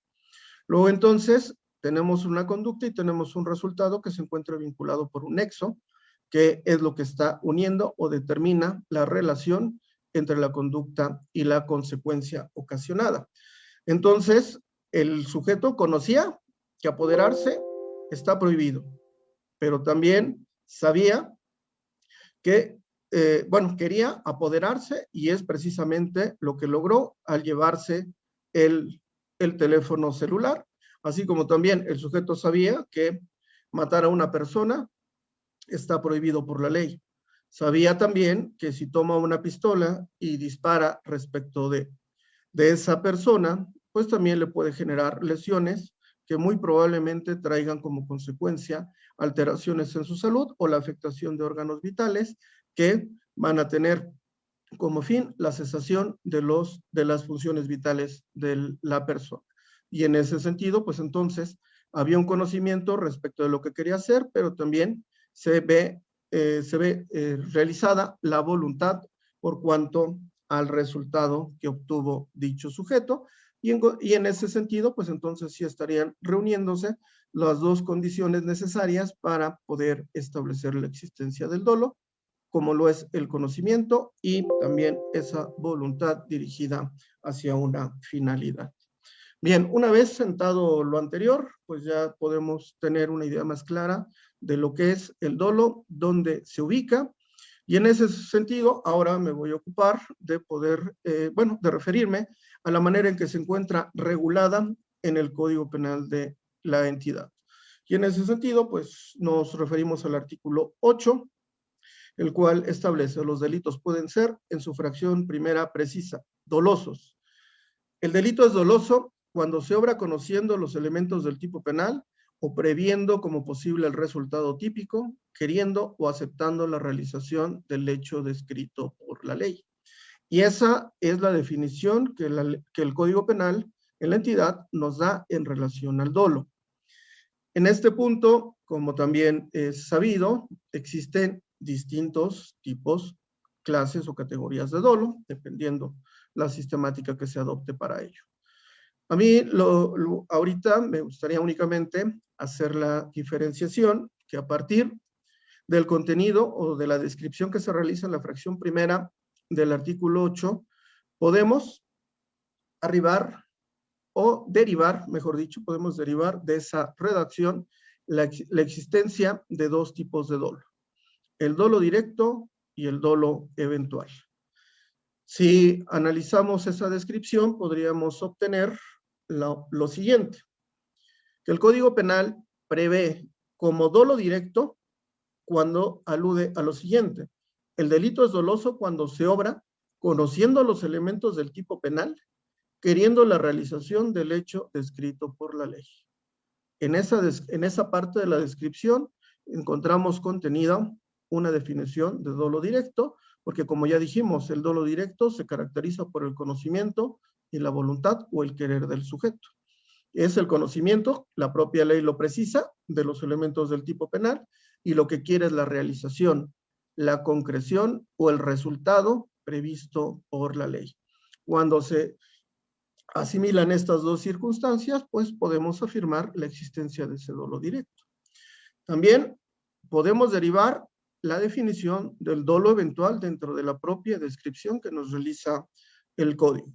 Speaker 2: Luego entonces tenemos una conducta y tenemos un resultado que se encuentra vinculado por un nexo, que es lo que está uniendo o determina la relación entre la conducta y la consecuencia ocasionada. Entonces, el sujeto conocía que apoderarse está prohibido, pero también sabía que, quería apoderarse y es precisamente lo que logró al llevarse el teléfono celular, así como también el sujeto sabía que matar a una persona está prohibido por la ley. Sabía también que si toma una pistola y dispara respecto de esa persona, pues también le puede generar lesiones que muy probablemente traigan como consecuencia alteraciones en su salud o la afectación de órganos vitales que van a tener como fin la cesación de las funciones vitales de la persona. Y en ese sentido, pues entonces había un conocimiento respecto de lo que quería hacer, pero también se ve realizada la voluntad por cuanto al resultado que obtuvo dicho sujeto, y en ese sentido, pues entonces sí estarían reuniéndose las dos condiciones necesarias para poder establecer la existencia del dolo, como lo es el conocimiento y también esa voluntad dirigida hacia una finalidad. Bien, una vez sentado lo anterior, pues ya podemos tener una idea más clara de lo que es el dolo, dónde se ubica, y en ese sentido, ahora me voy a ocupar de poder, de referirme a la manera en que se encuentra regulada en el Código Penal de la entidad. Y en ese sentido, pues nos referimos al artículo 8, el cual establece los delitos pueden ser, en su fracción primera precisa, dolosos. El delito es doloso cuando se obra conociendo los elementos del tipo penal o previendo como posible el resultado típico, queriendo o aceptando la realización del hecho descrito por la ley. Y esa es la definición que el Código Penal en la entidad nos da en relación al dolo. En este punto, como también es sabido, existen distintos tipos, clases o categorías de dolo, dependiendo la sistemática que se adopte para ello. A mí ahorita me gustaría únicamente hacer la diferenciación que a partir del contenido o de la descripción que se realiza en la fracción primera del artículo 8, podemos arribar o derivar, mejor dicho, podemos derivar de esa redacción la existencia de dos tipos de dolo, el dolo directo y el dolo eventual. Si analizamos esa descripción, podríamos obtener lo siguiente, que el Código Penal prevé como dolo directo cuando alude a lo siguiente. El delito es doloso cuando se obra conociendo los elementos del tipo penal, queriendo la realización del hecho descrito por la ley. En esa parte de la descripción encontramos contenida una definición de dolo directo, porque como ya dijimos, el dolo directo se caracteriza por el conocimiento y la voluntad o el querer del sujeto. Es el conocimiento, la propia ley lo precisa, de los elementos del tipo penal, y lo que quiere es la realización, la concreción o el resultado previsto por la ley. Cuando se asimilan estas dos circunstancias, pues podemos afirmar la existencia de ese dolo directo. También podemos derivar la definición del dolo eventual dentro de la propia descripción que nos realiza el código.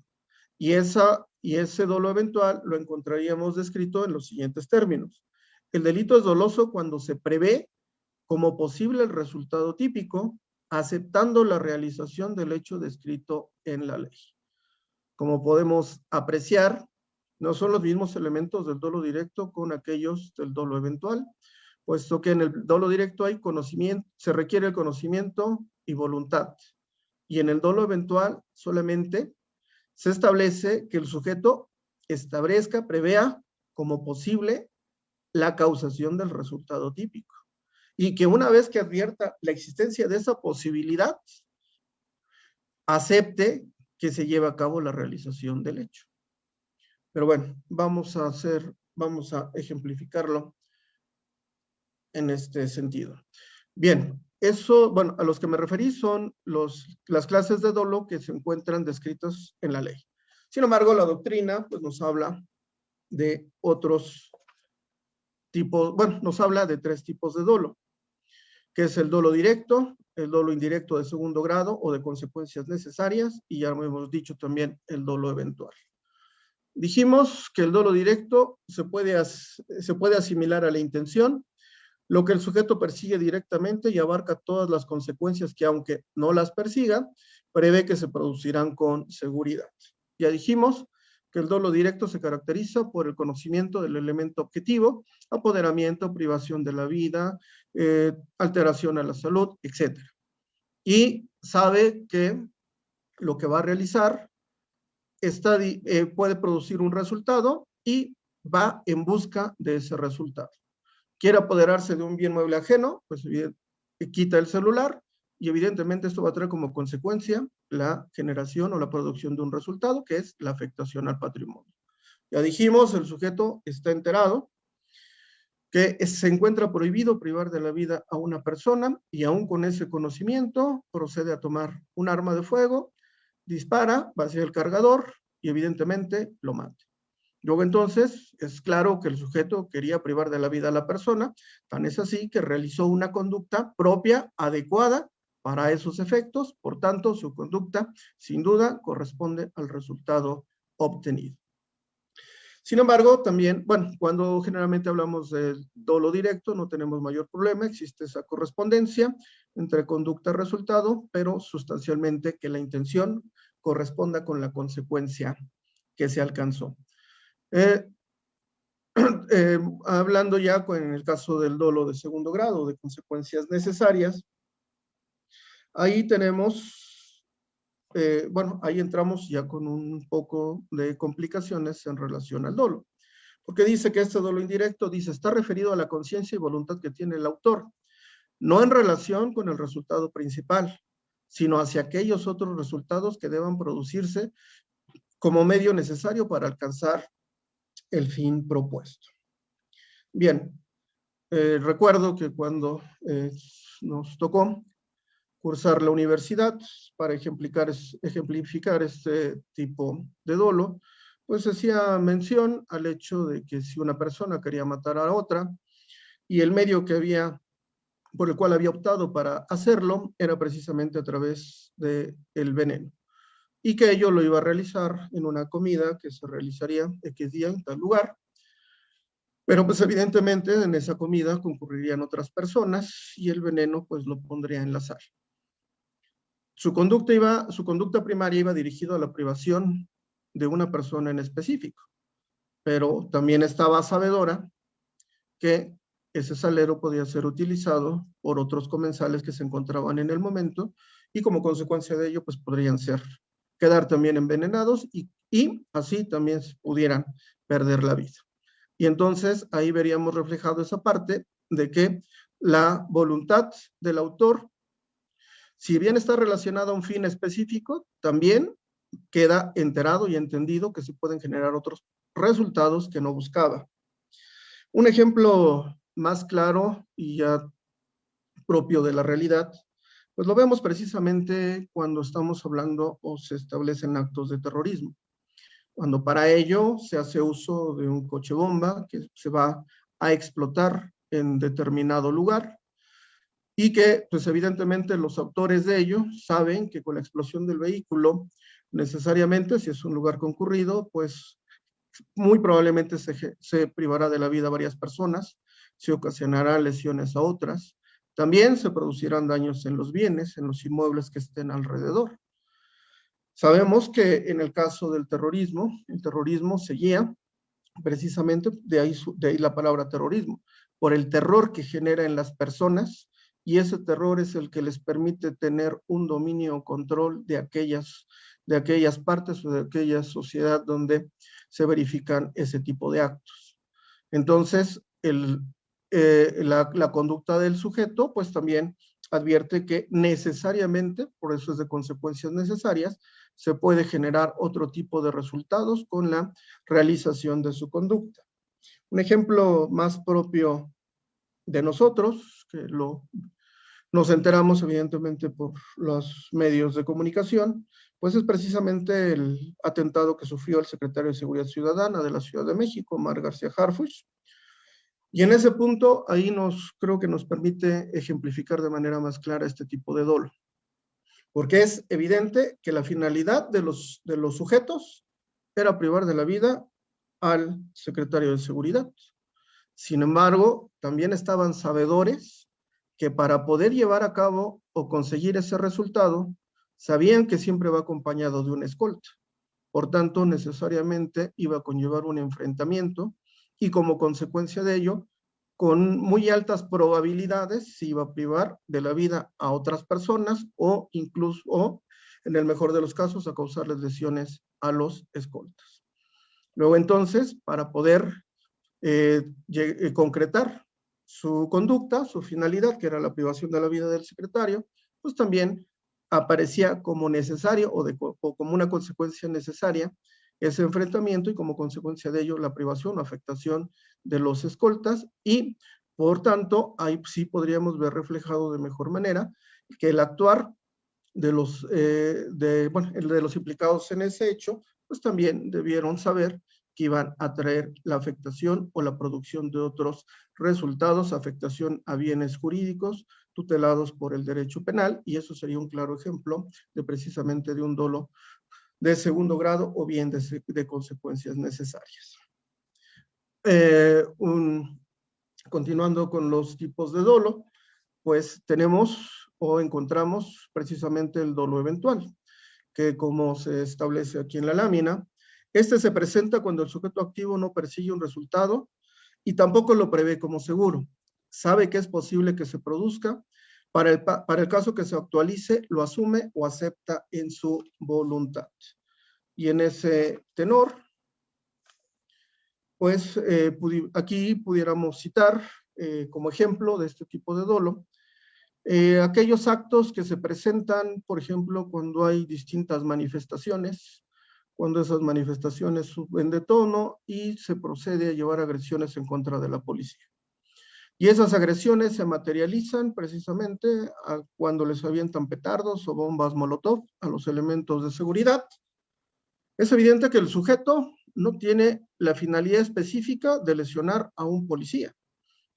Speaker 2: Y ese dolo eventual lo encontraríamos descrito en los siguientes términos. El delito es doloso cuando se prevé como posible el resultado típico, aceptando la realización del hecho descrito en la ley. Como podemos apreciar, no son los mismos elementos del dolo directo con aquellos del dolo eventual, puesto que en el dolo directo hay conocimiento, se requiere el conocimiento y voluntad, y en el dolo eventual solamente se establece que el sujeto establezca, prevea como posible la causación del resultado típico, y que una vez que advierta la existencia de esa posibilidad, acepte que se lleve a cabo la realización del hecho. Pero bueno, vamos a ejemplificarlo en este sentido. Bien, eso, bueno, a los que me referí son las clases de dolo que se encuentran descritas en la ley. Sin embargo, la doctrina pues nos habla de otros tipos, bueno, nos habla de tres tipos de dolo. que es el dolo directo, el dolo indirecto de segundo grado o de consecuencias necesarias, y ya hemos dicho también el dolo eventual. Dijimos que el dolo directo se puede asimilar a la intención, lo que el sujeto persigue directamente y abarca todas las consecuencias que, aunque no las persiga, prevé que se producirán con seguridad. Ya dijimos que el dolo directo se caracteriza por el conocimiento del elemento objetivo, apoderamiento, privación de la vida, alteración a la salud, etc. Y sabe que lo que va a realizar puede producir un resultado y va en busca de ese resultado. Quiere apoderarse de un bien mueble ajeno, pues quita el celular y evidentemente esto va a traer como consecuencia la generación o la producción de un resultado, que es la afectación al patrimonio. Ya dijimos, el sujeto está enterado que se encuentra prohibido privar de la vida a una persona y aún con ese conocimiento procede a tomar un arma de fuego, dispara, vacía el cargador y evidentemente lo mata. Luego entonces es claro que el sujeto quería privar de la vida a la persona, tan es así que realizó una conducta propia, adecuada para esos efectos, por tanto su conducta sin duda corresponde al resultado obtenido. Sin embargo, también, bueno, cuando generalmente hablamos del dolo directo no tenemos mayor problema, existe esa correspondencia entre conducta y resultado, pero sustancialmente que la intención corresponda con la consecuencia que se alcanzó. Hablando ya en el caso del dolo de segundo grado, de consecuencias necesarias, ahí tenemos, bueno, ahí entramos ya con un poco de complicaciones en relación al dolo. Porque dice que este dolo indirecto, dice, está referido a la conciencia y voluntad que tiene el autor, no en relación con el resultado principal, sino hacia aquellos otros resultados que deban producirse como medio necesario para alcanzar el fin propuesto. Bien, recuerdo que cuando nos tocó cursar la universidad para ejemplificar este tipo de dolo, pues hacía mención al hecho de que si una persona quería matar a otra y el medio por el cual había optado para hacerlo era precisamente a través del veneno, y que ello lo iba a realizar en una comida que se realizaría X día en tal lugar. Pero pues evidentemente en esa comida concurrirían otras personas y el veneno pues lo pondría en la sal. Su conducta primaria iba dirigida a la privación de una persona en específico, pero también estaba sabedora que ese salero podía ser utilizado por otros comensales que se encontraban en el momento y como consecuencia de ello pues podrían quedar también envenenados y así también pudieran perder la vida. Y entonces ahí veríamos reflejado esa parte de que la voluntad del autor, si bien está relacionada a un fin específico, también queda enterado y entendido que se pueden generar otros resultados que no buscaba. Un ejemplo más claro y ya propio de la realidad, pues lo vemos precisamente cuando estamos hablando o se establecen actos de terrorismo. Cuando para ello se hace uso de un coche bomba que se va a explotar en determinado lugar y que pues evidentemente los autores de ello saben que con la explosión del vehículo necesariamente si es un lugar concurrido pues muy probablemente se privará de la vida a varias personas, se ocasionará lesiones a otras, también se producirán daños en los bienes, en los inmuebles que estén alrededor. Sabemos que en el caso del terrorismo, el terrorismo se guía precisamente, de ahí la palabra terrorismo, por el terror que genera en las personas y ese terror es el que les permite tener un dominio o control de aquellas partes o de aquella sociedad donde se verifican ese tipo de actos. Entonces, la conducta del sujeto, pues también advierte que necesariamente, por eso es de consecuencias necesarias, se puede generar otro tipo de resultados con la realización de su conducta. Un ejemplo más propio de nosotros, que nos enteramos evidentemente por los medios de comunicación, pues es precisamente el atentado que sufrió el secretario de Seguridad Ciudadana de la Ciudad de México, Omar García Harfuch. Y en ese punto, ahí creo que nos permite ejemplificar de manera más clara este tipo de dolo. Porque es evidente que la finalidad de los sujetos era privar de la vida al secretario de Seguridad. Sin embargo, también estaban sabedores que para poder llevar a cabo o conseguir ese resultado, sabían que siempre va acompañado de una escolta. Por tanto, necesariamente iba a conllevar un enfrentamiento y como consecuencia de ello, con muy altas probabilidades se iba a privar de la vida a otras personas o incluso, en el mejor de los casos, a causarles lesiones a los escoltas. Luego entonces, para poder concretar su conducta, su finalidad, que era la privación de la vida del secretario, pues también aparecía como necesario o como una consecuencia necesaria ese enfrentamiento y como consecuencia de ello la privación o afectación de los escoltas y por tanto ahí sí podríamos ver reflejado de mejor manera que el actuar de los implicados en ese hecho, pues también debieron saber que iban a traer la afectación o la producción de otros resultados, afectación a bienes jurídicos tutelados por el derecho penal, y eso sería un claro ejemplo de precisamente de un dolo de segundo grado o bien de consecuencias necesarias. Continuando con los tipos de dolo, pues tenemos o encontramos precisamente el dolo eventual, que como se establece aquí en la lámina, este se presenta cuando el sujeto activo no persigue un resultado y tampoco lo prevé como seguro. Sabe que es posible que se produzca, para el caso que se actualice, lo asume o acepta en su voluntad. Y en ese tenor, pues aquí pudiéramos citar como ejemplo de este tipo de dolo, aquellos actos que se presentan, por ejemplo, cuando hay distintas manifestaciones, cuando esas manifestaciones suben de tono y se procede a llevar agresiones en contra de la policía. Y esas agresiones se materializan precisamente cuando les avientan petardos o bombas molotov a los elementos de seguridad. Es evidente que el sujeto no tiene la finalidad específica de lesionar a un policía,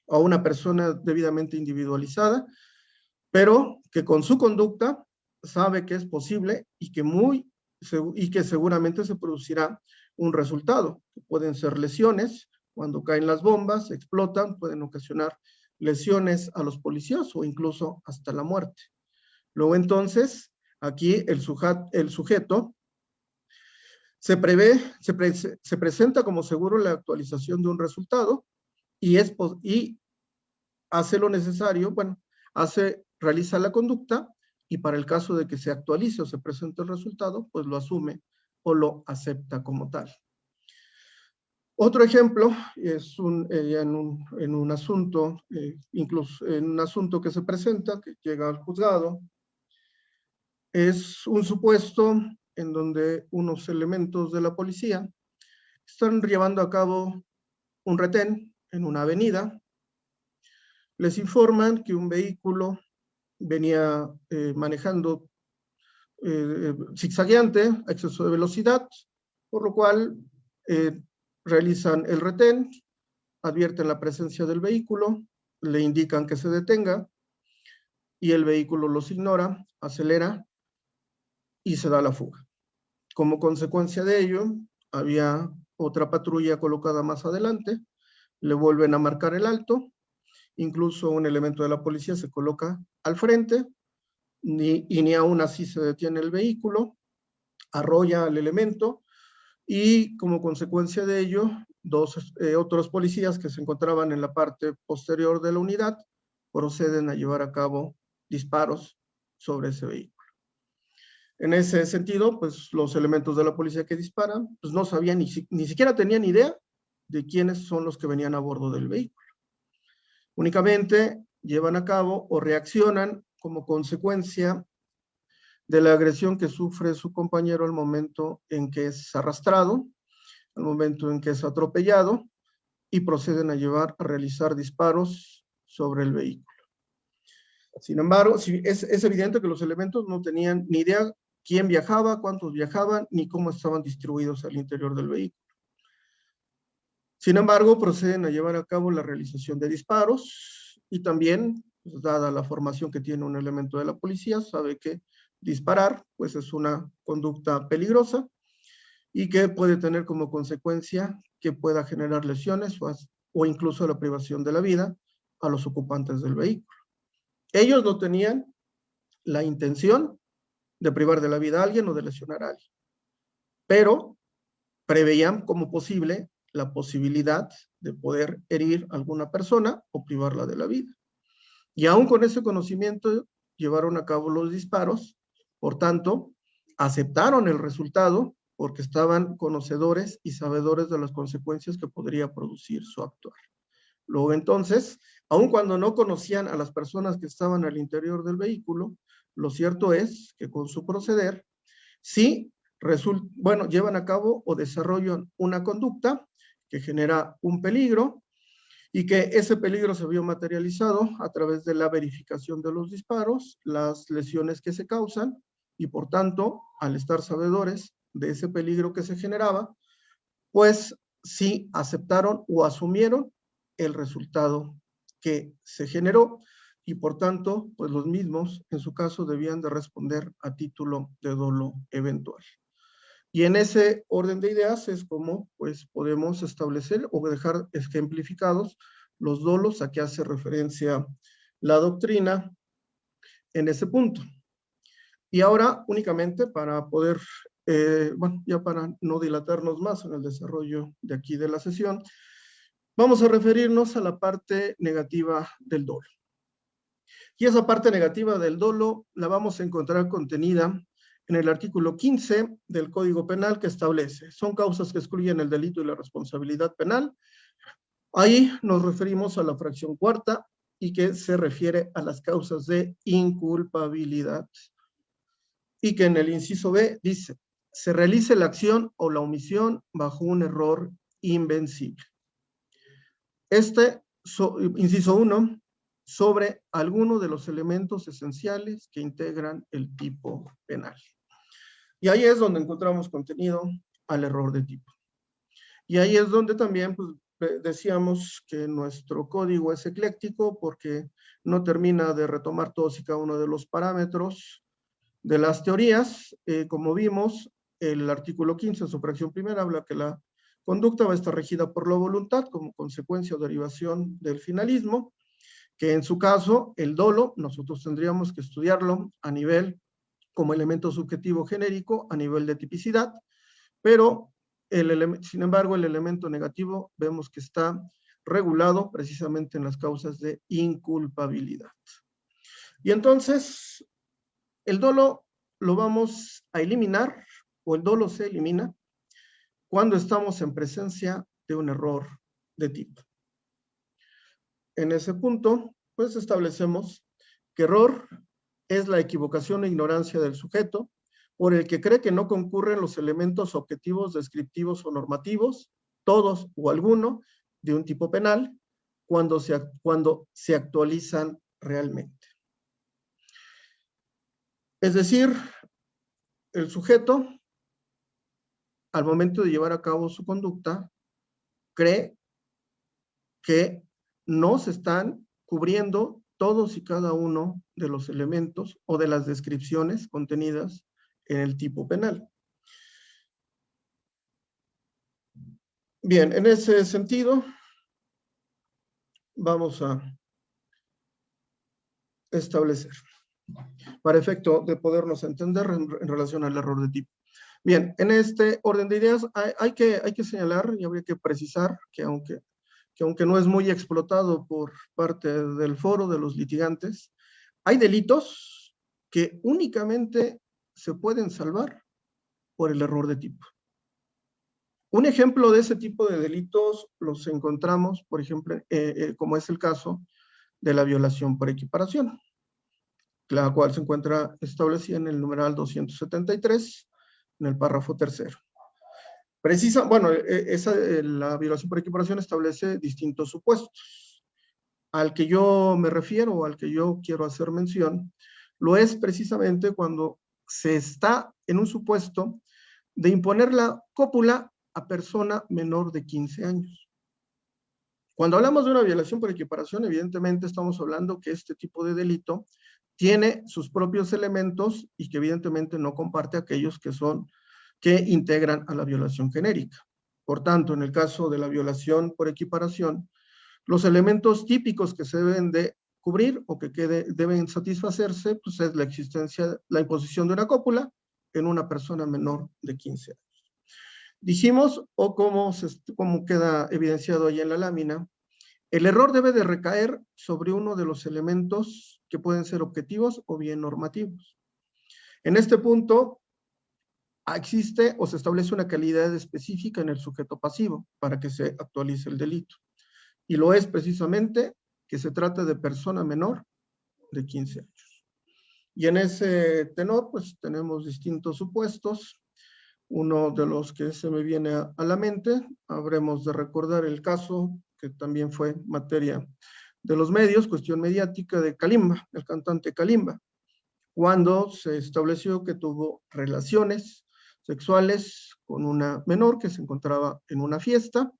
Speaker 2: a una persona debidamente individualizada, pero que con su conducta sabe que es posible y que seguramente se producirá un resultado. Pueden ser lesiones, cuando caen las bombas, explotan, pueden ocasionar lesiones a los policías o incluso hasta la muerte. Luego entonces, aquí el sujeto se presenta como seguro la actualización de un resultado y hace lo necesario, realiza la conducta y para el caso de que se actualice o se presente el resultado, pues lo asume o lo acepta como tal. Otro ejemplo es en un asunto, incluso en un asunto que se presenta, que llega al juzgado, es un supuesto en donde unos elementos de la policía están llevando a cabo un retén en una avenida. Les informan que un vehículo venía manejando zigzagueante, a exceso de velocidad, por lo cual realizan el retén, advierten la presencia del vehículo, le indican que se detenga y el vehículo los ignora, acelera y se da la fuga. Como consecuencia de ello, había otra patrulla colocada más adelante, le vuelven a marcar el alto, incluso un elemento de la policía se coloca al frente, ni aún así se detiene el vehículo, arrolla al elemento y como consecuencia de ello, otros policías que se encontraban en la parte posterior de la unidad proceden a llevar a cabo disparos sobre ese vehículo. En ese sentido, pues los elementos de la policía que disparan, pues no sabían, ni siquiera tenían idea de quiénes son los que venían a bordo del vehículo. Únicamente llevan a cabo o reaccionan como consecuencia de la agresión que sufre su compañero al momento en que es arrastrado, al momento en que es atropellado, y proceden a realizar disparos sobre el vehículo. Sin embargo, es evidente que los elementos no tenían ni idea quién viajaba, cuántos viajaban, ni cómo estaban distribuidos al interior del vehículo. Sin embargo, proceden a llevar a cabo la realización de disparos y también, pues, dada la formación que tiene un elemento de la policía, sabe que disparar pues es una conducta peligrosa y que puede tener como consecuencia que pueda generar lesiones o incluso la privación de la vida a los ocupantes del vehículo. Ellos no tenían la intención de privar de la vida a alguien o de lesionar a alguien, pero preveían como posible la posibilidad de poder herir a alguna persona o privarla de la vida. Y aún con ese conocimiento llevaron a cabo los disparos, por tanto, aceptaron el resultado porque estaban conocedores y sabedores de las consecuencias que podría producir su actuar. Luego entonces, aun cuando no conocían a las personas que estaban al interior del vehículo, lo cierto es que con su proceder, sí, llevan a cabo o desarrollan una conducta que genera un peligro y que ese peligro se vio materializado a través de la verificación de los disparos, las lesiones que se causan y por tanto, al estar sabedores de ese peligro que se generaba, pues sí aceptaron o asumieron el resultado que se generó y por tanto, pues los mismos en su caso debían de responder a título de dolo eventual. Y en ese orden de ideas es como pues podemos establecer o dejar ejemplificados los dolos a que hace referencia la doctrina en ese punto. Y ahora únicamente para poder, bueno, ya para no dilatarnos más en el desarrollo de aquí de la sesión, vamos a referirnos a la parte negativa del dolo. Y esa parte negativa del dolo la vamos a encontrar contenida en el artículo 15 del Código Penal que establece, son causas que excluyen el delito y la responsabilidad penal. Ahí nos referimos a la fracción cuarta y que se refiere a las causas de inculpabilidad. Y que en el inciso B dice, se realice la acción o la omisión bajo un error invencible. Inciso 1, sobre alguno de los elementos esenciales que integran el tipo penal. Y ahí es donde encontramos contenido al error de tipo. Y ahí es donde también pues, decíamos que nuestro código es ecléctico porque no termina de retomar todos y cada uno de los parámetros de las teorías. Como vimos, el artículo 15 en su fracción primera habla que la conducta va a estar regida por la voluntad como consecuencia o derivación del finalismo, que en su caso, el dolo, nosotros tendríamos que estudiarlo a nivel como elemento subjetivo genérico, a nivel de tipicidad, pero sin embargo, el elemento negativo vemos que está regulado precisamente en las causas de inculpabilidad. Y entonces, el dolo lo vamos a eliminar, o el dolo se elimina, cuando estamos en presencia de un error de tipo. En ese punto, pues establecemos que error es la equivocación e ignorancia del sujeto por el que cree que no concurren los elementos objetivos, descriptivos o normativos, todos o alguno, de un tipo penal, cuando se actualizan realmente. Es decir, el sujeto, al momento de llevar a cabo su conducta, cree que no se están cubriendo todos y cada uno de los elementos o de las descripciones contenidas en el tipo penal. Bien, en ese sentido, vamos a establecer, para efecto de podernos entender en relación al error de tipo. Bien, en este orden de ideas hay que señalar y habría que precisar que aunque no es muy explotado por parte del foro de los litigantes, hay delitos que únicamente se pueden salvar por el error de tipo. Un ejemplo de ese tipo de delitos los encontramos, por ejemplo, como es el caso de la violación por equiparación, la cual se encuentra establecida en el numeral 273, en el párrafo tercero. La violación por equiparación establece distintos supuestos. Al que yo me refiero o al que yo quiero hacer mención, lo es precisamente cuando se está en un supuesto de imponer la cópula a persona menor de 15 años. Cuando hablamos de una violación por equiparación, evidentemente estamos hablando que este tipo de delito tiene sus propios elementos y que evidentemente no comparte aquellos que integran a la violación genérica. Por tanto, en el caso de la violación por equiparación, los elementos típicos que se deben de cubrir o que deben satisfacerse, pues es la existencia, la imposición de una cópula en una persona menor de 15 años. Dijimos, o como queda evidenciado ahí en la lámina, el error debe de recaer sobre uno de los elementos que pueden ser objetivos o bien normativos. En este punto, existe o se establece una calidad específica en el sujeto pasivo para que se actualice el delito. Y lo es precisamente que se trata de persona menor de 15 años. Y en ese tenor, pues tenemos distintos supuestos. Uno de los que se me viene a la mente, habremos de recordar el caso que también fue materia de los medios, cuestión mediática de Kalimba, el cantante Kalimba, cuando se estableció que tuvo relaciones sexuales con una menor que se encontraba en una fiesta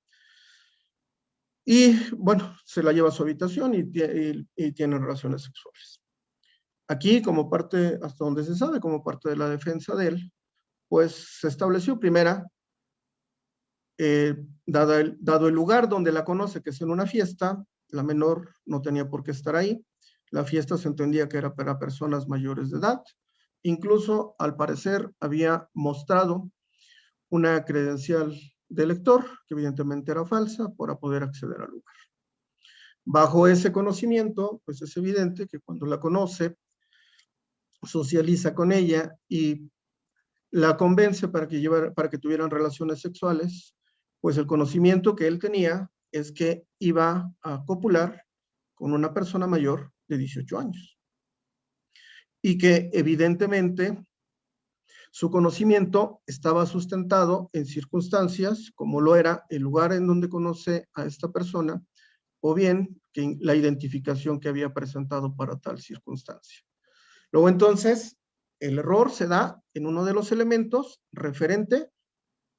Speaker 2: y, bueno, se la lleva a su habitación y tienen relaciones sexuales. Aquí, como parte, hasta donde se sabe, como parte de la defensa de él, pues se estableció primera, dado el lugar donde la conoce, que es en una fiesta, la menor no tenía por qué estar ahí, la fiesta se entendía que era para personas mayores de edad, incluso al parecer había mostrado una credencial de lector, que evidentemente era falsa, para poder acceder al lugar. Bajo ese conocimiento, pues es evidente que cuando la conoce, socializa con ella y la convence para que tuvieran relaciones sexuales, pues el conocimiento que él tenía es que iba a copular con una persona mayor de 18 años. Y que evidentemente su conocimiento estaba sustentado en circunstancias como lo era el lugar en donde conoce a esta persona o bien que la identificación que había presentado para tal circunstancia. Luego entonces, el error se da en uno de los elementos referente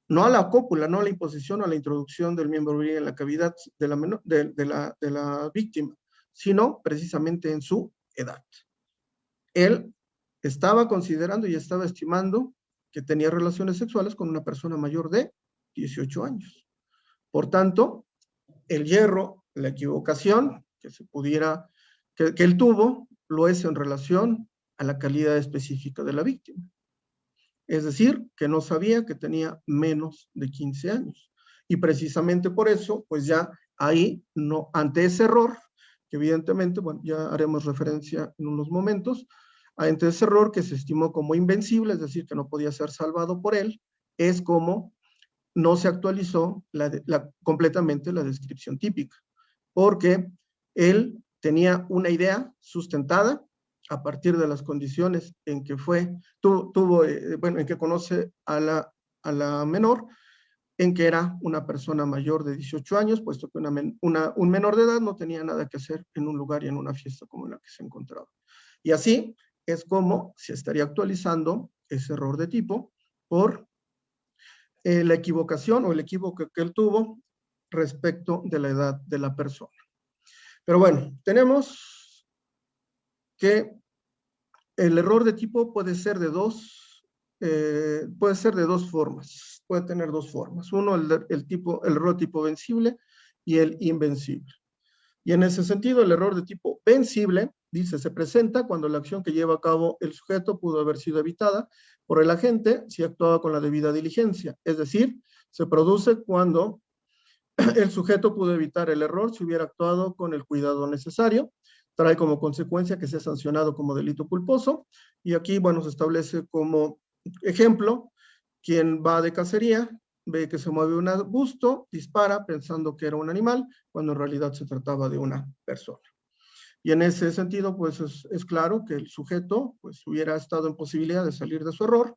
Speaker 2: no a la cópula, no a la imposición o a la introducción del miembro viril en la cavidad de la víctima, sino precisamente en su edad. Él estaba considerando y estaba estimando que tenía relaciones sexuales con una persona mayor de 18 años. Por tanto, el yerro, la equivocación que él tuvo, lo es en relación a la calidad específica de la víctima. Es decir, que no sabía que tenía menos de 15 años. Y precisamente por eso, pues ya ahí, no, ante ese error, que evidentemente, bueno, ya haremos referencia en unos momentos, ante ese error que se estimó como invencible, es decir, que no podía ser salvado por él, es como no se actualizó completamente la descripción típica, porque él tenía una idea sustentada a partir de las condiciones en que en que conoce a la menor, en que era una persona mayor de 18 años, puesto que un menor de edad no tenía nada que hacer en un lugar y en una fiesta como la que se encontraba. Y así es como se estaría actualizando ese error de tipo por la equivocación o el equívoco que él tuvo respecto de la edad de la persona. Pero bueno, tenemos que el error de tipo puede ser de dos formas, puede tener dos formas. Uno, el error de tipo vencible y el invencible. Y en ese sentido, el error de tipo vencible, dice, se presenta cuando la acción que lleva a cabo el sujeto pudo haber sido evitada por el agente si actuaba con la debida diligencia. Es decir, se produce cuando el sujeto pudo evitar el error si hubiera actuado con el cuidado necesario. Trae como consecuencia que sea sancionado como delito culposo. Y aquí, bueno, se establece como ejemplo, quien va de cacería, ve que se mueve un arbusto, dispara pensando que era un animal, cuando en realidad se trataba de una persona. Y en ese sentido, pues es claro que el sujeto pues, hubiera estado en posibilidad de salir de su error,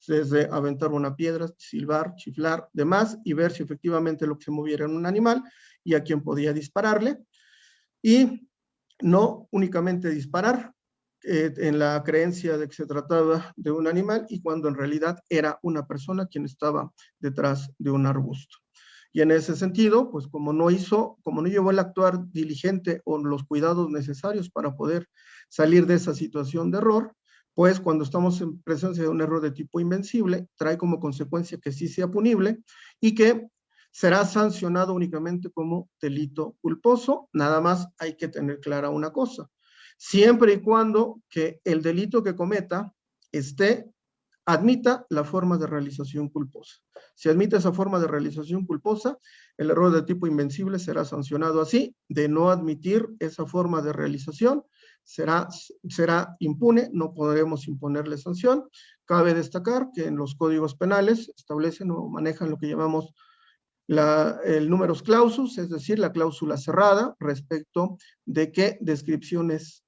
Speaker 2: desde aventar una piedra, silbar, chiflar, demás, y ver si efectivamente lo que se moviera era un animal y a quién podía dispararle. Y no únicamente disparar en la creencia de que se trataba de un animal y cuando en realidad era una persona quien estaba detrás de un arbusto. Y en ese sentido, pues como no llevó el actuar diligente o los cuidados necesarios para poder salir de esa situación de error, pues cuando estamos en presencia de un error de tipo invencible, trae como consecuencia que sí sea punible y que será sancionado únicamente como delito culposo. Nada más hay que tener clara una cosa: siempre y cuando que el delito que cometa admita la forma de realización culposa. Si admite esa forma de realización culposa, el error de tipo invencible será sancionado así. De no admitir esa forma de realización, será impune, no podremos imponerle sanción. Cabe destacar que en los códigos penales establecen o manejan lo que llamamos el numerus clausus, es decir, la cláusula cerrada respecto de qué descripciones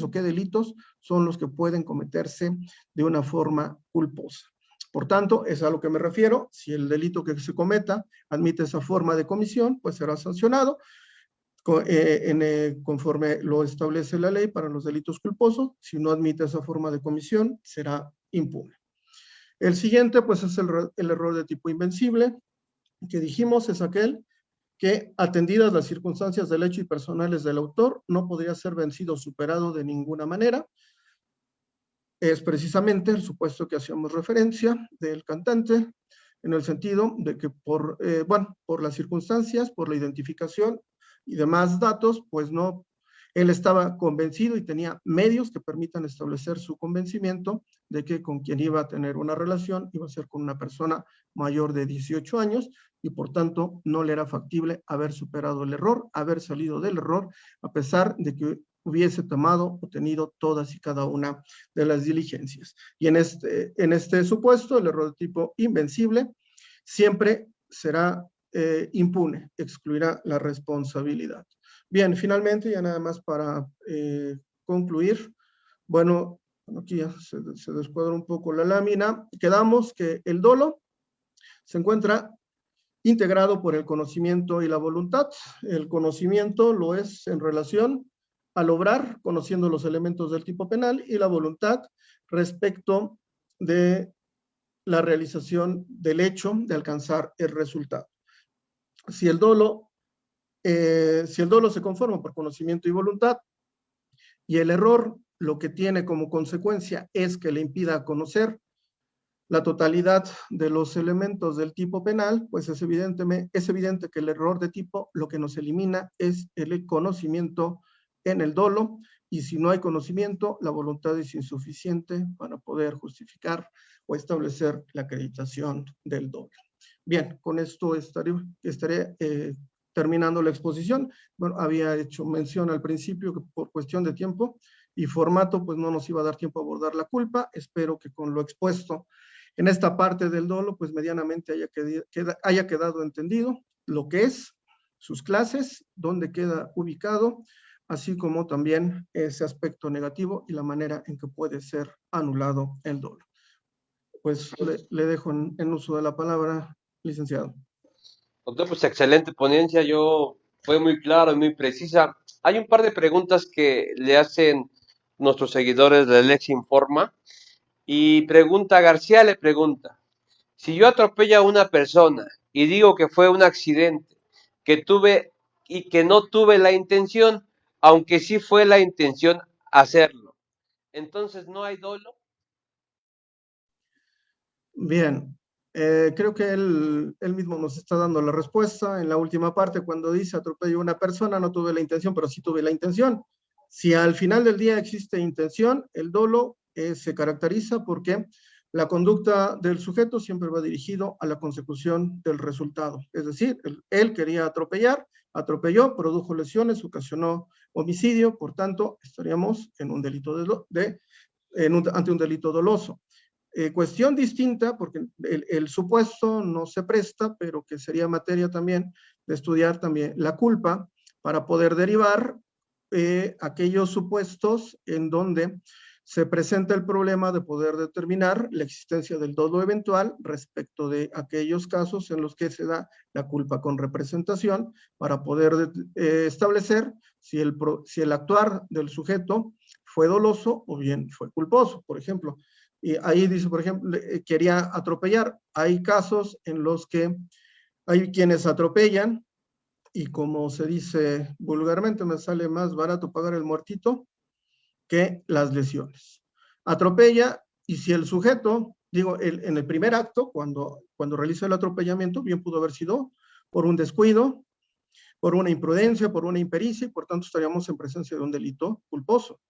Speaker 2: o qué delitos son los que pueden cometerse de una forma culposa. Por tanto, es a lo que me refiero. Si el delito que se cometa admite esa forma de comisión, pues será sancionado conforme lo establece la ley para los delitos culposos. Si no admite esa forma de comisión, será impune. El siguiente, pues, es el error de tipo invencible, que dijimos es aquel que, atendidas las circunstancias del hecho y personales del autor, no podría ser vencido o superado de ninguna manera. Es precisamente el supuesto que hacíamos referencia del cantante, en el sentido de que por las circunstancias, por la identificación y demás datos, pues no, él estaba convencido y tenía medios que permitan establecer su convencimiento de que con quien iba a tener una relación iba a ser con una persona mayor de 18 años y por tanto no le era factible haber superado el error, haber salido del error, a pesar de que hubiese tomado o tenido todas y cada una de las diligencias. Y en este supuesto, el error de tipo invencible siempre será impune, excluirá la responsabilidad. Bien, finalmente, ya nada más para concluir, bueno, aquí ya se descuadra un poco la lámina. Quedamos que el dolo se encuentra integrado por el conocimiento y la voluntad. El conocimiento lo es en relación al obrar, conociendo los elementos del tipo penal, y la voluntad respecto de la realización del hecho de alcanzar el resultado. Si el dolo se conforma por conocimiento y voluntad, y el error lo que tiene como consecuencia es que le impida conocer la totalidad de los elementos del tipo penal, pues es evidente que el error de tipo lo que nos elimina es el conocimiento en el dolo, y si no hay conocimiento, la voluntad es insuficiente para poder justificar o establecer la acreditación del dolo. Bien, con esto estaré terminando la exposición. Bueno, había hecho mención al principio que por cuestión de tiempo y formato, pues no nos iba a dar tiempo a abordar la culpa. Espero que con lo expuesto en esta parte del dolo, pues medianamente haya quedado entendido lo que es, sus clases, dónde queda ubicado, así como también ese aspecto negativo y la manera en que puede ser anulado el dolo. Pues le dejo en uso de la palabra, licenciado.
Speaker 1: Doctor, pues excelente ponencia, fue muy claro y muy precisa. Hay un par de preguntas que le hacen nuestros seguidores de Lex Informa. Y García le pregunta, si yo atropello a una persona y digo que fue un accidente, que tuve y que no tuve la intención, aunque sí fue la intención hacerlo, entonces no hay dolo.
Speaker 2: Bien, creo que él mismo nos está dando la respuesta en la última parte cuando dice atropello a una persona, no tuve la intención, pero sí tuve la intención. Si al final del día existe intención, el dolo se caracteriza porque la conducta del sujeto siempre va dirigido a la consecución del resultado. Es decir, él quería atropellar, atropelló, produjo lesiones, ocasionó homicidio, por tanto, estaríamos en un delito ante un delito doloso. Cuestión distinta, porque el supuesto no se presta, pero que sería materia también de estudiar también la culpa para poder derivar aquellos supuestos en donde se presenta el problema de poder determinar la existencia del dolo eventual respecto de aquellos casos en los que se da la culpa con representación para poder establecer si el actuar del sujeto fue doloso o bien fue culposo. Por ejemplo, y ahí dice, por ejemplo, quería atropellar. Hay casos en los que Hay quienes atropellan y, como se dice vulgarmente, me sale más barato pagar el muertito que las lesiones. Atropella, y si el sujeto, digo, en el primer acto, cuando realiza el atropellamiento, bien pudo haber sido por un descuido, por una imprudencia, por una impericia, y por tanto estaríamos en presencia de un delito culposo.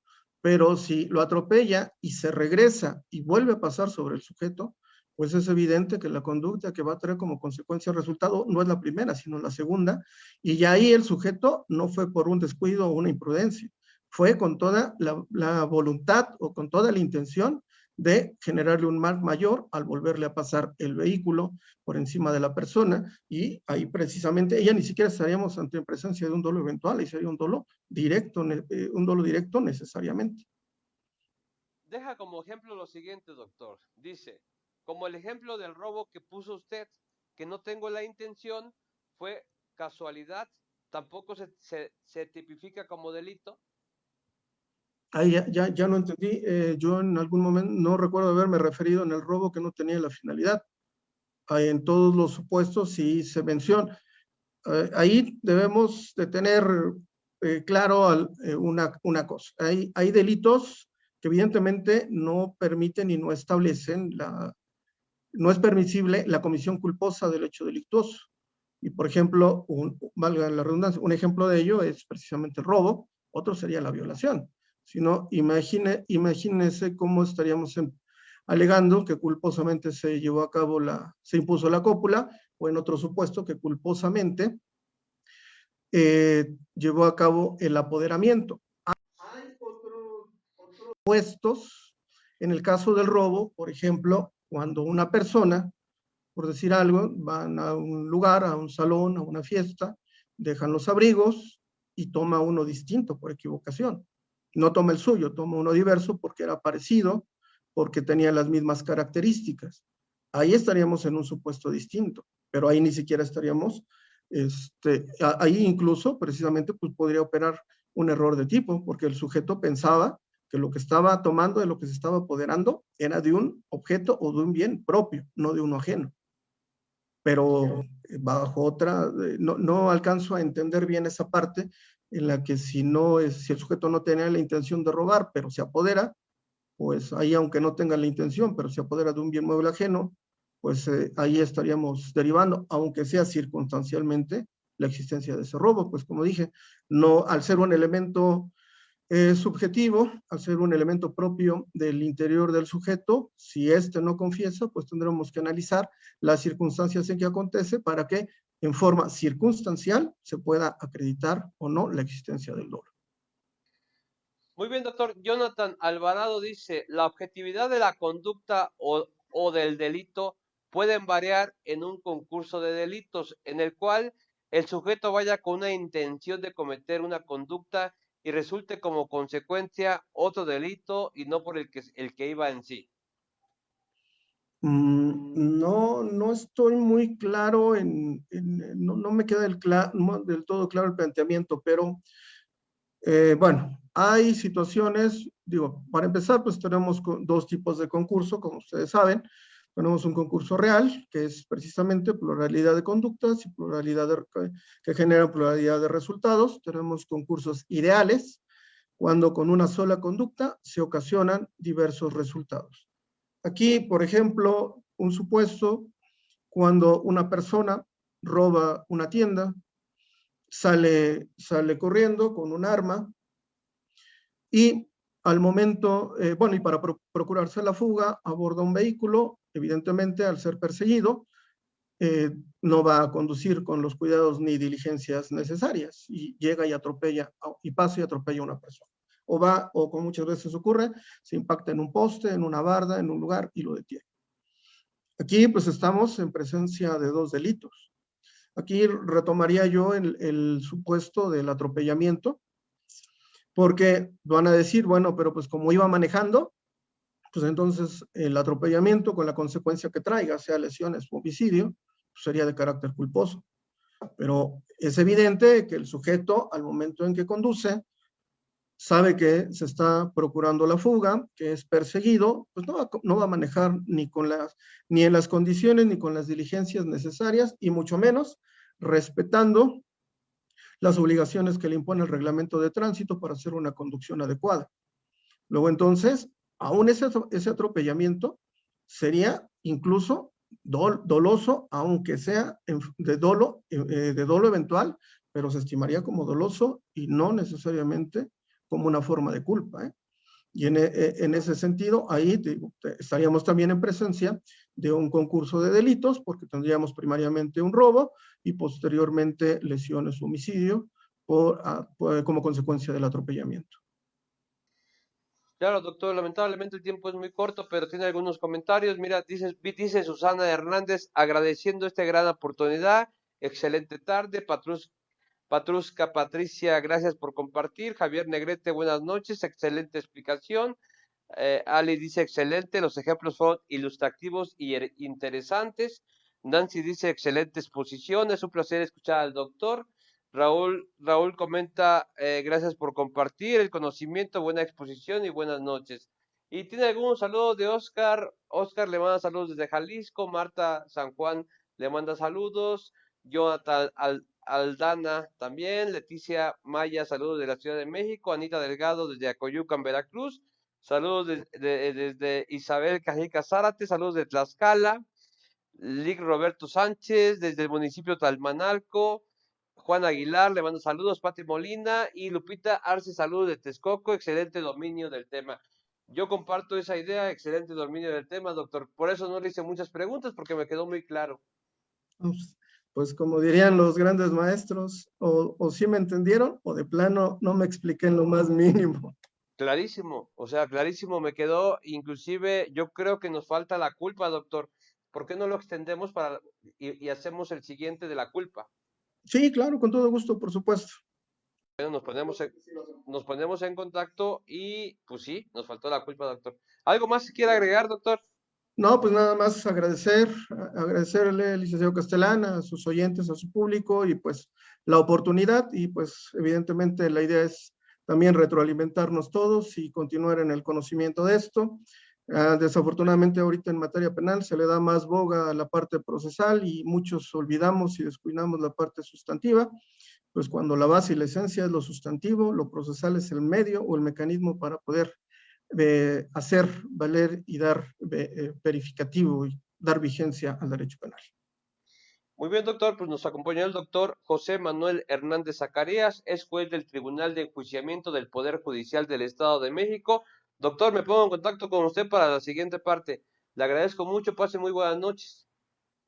Speaker 2: Pero si lo atropella y se regresa y vuelve a pasar sobre el sujeto, pues es evidente que la conducta que va a traer como consecuencia el resultado no es la primera, sino la segunda, y ya ahí el sujeto no fue por un descuido o una imprudencia, fue con toda la voluntad o con toda la intención de generarle un mal mayor al volverle a pasar el vehículo por encima de la persona, y ahí precisamente ella ni siquiera estaríamos ante presencia de un dolo eventual, y sería un dolo directo necesariamente.
Speaker 1: Deja como ejemplo lo siguiente, doctor. Dice, como el ejemplo del robo que puso usted, que no tengo la intención, fue casualidad, tampoco se tipifica como delito.
Speaker 2: Ahí ya no entendí. Yo en algún momento no recuerdo haberme referido en el robo que no tenía la finalidad. En todos los supuestos sí se menciona. Ahí debemos de tener claro una cosa. Hay delitos que evidentemente no permiten y no establecen no es permisible la comisión culposa del hecho delictuoso. Y, por ejemplo, valga la redundancia, un ejemplo de ello es precisamente el robo, otro sería la violación. Si no, imagínese cómo estaríamos alegando que culposamente se llevó a cabo se impuso la cópula, o en otro supuesto que culposamente llevó a cabo el apoderamiento. Hay otros supuestos, en el caso del robo, por ejemplo, cuando una persona, por decir algo, van a un lugar, a un salón, a una fiesta, dejan los abrigos y toma uno distinto por equivocación. No toma el suyo, toma uno diverso porque era parecido, porque tenía las mismas características. Ahí estaríamos en un supuesto distinto, pero ahí ni siquiera estaríamos, ahí incluso precisamente pues podría operar un error de tipo, porque el sujeto pensaba que lo que estaba tomando, de lo que se estaba apoderando, era de un objeto o de un bien propio, no de uno ajeno. Pero bajo otra, no alcanzo a entender bien esa parte en la que si el sujeto no tenía la intención de robar, pero se apodera, pues ahí, aunque no tenga la intención, pero se apodera de un bien mueble ajeno, pues ahí estaríamos derivando, aunque sea circunstancialmente, la existencia de ese robo. Pues como dije, no, al ser un elemento subjetivo, al ser un elemento propio del interior del sujeto, si éste no confiesa, pues tendremos que analizar las circunstancias en que acontece para que en forma circunstancial se pueda acreditar o no la existencia del dolo.
Speaker 1: Muy bien, doctor. Jonathan Alvarado dice, la objetividad de la conducta o del delito pueden variar en un concurso de delitos en el cual el sujeto vaya con una intención de cometer una conducta y resulte como consecuencia otro delito y no por el que iba en sí.
Speaker 2: No estoy muy claro no me queda del todo claro el planteamiento, pero bueno, hay situaciones, digo, para empezar, pues tenemos dos tipos de concurso, como ustedes saben. Tenemos un concurso real, que es precisamente pluralidad de conductas y que genera pluralidad de resultados. Tenemos concursos ideales, cuando con una sola conducta se ocasionan diversos resultados. Aquí, por ejemplo, un supuesto, cuando una persona roba una tienda, sale corriendo con un arma, y al momento, bueno, y para procurarse la fuga, aborda un vehículo. Evidentemente, al ser perseguido, no va a conducir con los cuidados ni diligencias necesarias, y llega y atropella, y pasa y atropella a una persona. O como muchas veces ocurre, se impacta en un poste, en una barda, en un lugar, y lo detiene. Aquí pues estamos en presencia de dos delitos. Aquí retomaría yo el supuesto del atropellamiento, porque van a decir, bueno, pero pues como iba manejando, pues entonces el atropellamiento con la consecuencia que traiga, sea lesiones o homicidio, pues sería de carácter culposo. Pero es evidente que el sujeto, al momento en que conduce, sabe que se está procurando la fuga, que es perseguido, pues no va a manejar ni en las condiciones ni con las diligencias necesarias, y mucho menos respetando las obligaciones que le impone el reglamento de tránsito para hacer una conducción adecuada. Luego entonces, aún ese atropellamiento sería incluso doloso, aunque sea de dolo eventual, pero se estimaría como doloso y no necesariamente como una forma de culpa, ¿eh? Y en ese sentido, ahí estaríamos también en presencia de un concurso de delitos, porque tendríamos primariamente un robo y posteriormente lesiones, homicidio, como consecuencia del atropellamiento.
Speaker 1: Claro, doctor, lamentablemente el tiempo es muy corto, pero tiene algunos comentarios. Mira, dice Susana Hernández, agradeciendo esta gran oportunidad. Excelente tarde. Patrusca Patricia, gracias por compartir. Javier Negrete, buenas noches. Excelente explicación. Ali dice, excelente. Los ejemplos fueron ilustrativos y interesantes. Nancy dice, excelente exposición. Es un placer escuchar al doctor. Raúl comenta, gracias por compartir el conocimiento, buena exposición y buenas noches. Y tiene algunos saludos de Oscar. Oscar le manda saludos desde Jalisco. Marta San Juan le manda saludos. Jonathan Aldana también. Leticia Maya, saludos de la Ciudad de México. Anita Delgado desde Acoyucan, Veracruz. Saludos desde Isabel Cajica Zárate. Saludos de Tlaxcala. Lic Roberto Sánchez desde el municipio de Talmanalco. Juan Aguilar le mando saludos, Pati Molina y Lupita Arce, saludos de Texcoco, excelente dominio del tema. Yo comparto esa idea, excelente dominio del tema, doctor. Por eso no le hice muchas preguntas porque me quedó muy claro.
Speaker 2: Pues como dirían los grandes maestros, o sí me entendieron o de plano no me expliqué en lo más mínimo.
Speaker 1: Clarísimo, o sea, clarísimo me quedó, inclusive yo creo que nos falta la culpa, doctor. ¿Por qué no lo extendemos y hacemos el siguiente de la culpa?
Speaker 2: Sí, claro, con todo gusto, por supuesto.
Speaker 1: Bueno, nos ponemos en contacto y pues sí, nos faltó la culpa, doctor. ¿Algo más que quiera agregar, doctor?
Speaker 2: No, pues nada más agradecerle al licenciado Castellán, a sus oyentes, a su público y pues la oportunidad y pues evidentemente la idea es también retroalimentarnos todos y continuar en el conocimiento de esto. Desafortunadamente ahorita en materia penal se le da más boga a la parte procesal y muchos olvidamos y descuidamos la parte sustantiva, pues cuando la base y la esencia es lo sustantivo, lo procesal es el medio o el mecanismo para poder hacer valer y dar verificativo y dar vigencia al derecho penal.
Speaker 1: Muy bien, doctor, pues nos acompañó el doctor José Manuel Hernández Zacarías, es juez del Tribunal de Enjuiciamiento del Poder Judicial del Estado de México. Doctor, me pongo en contacto con usted para la siguiente parte. Le agradezco mucho, pase muy buenas noches.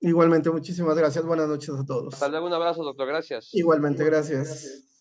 Speaker 2: Igualmente, muchísimas gracias. Buenas noches a
Speaker 1: Hasta
Speaker 2: todos.
Speaker 1: luego, un abrazo, doctor, gracias.
Speaker 2: Igualmente, gracias.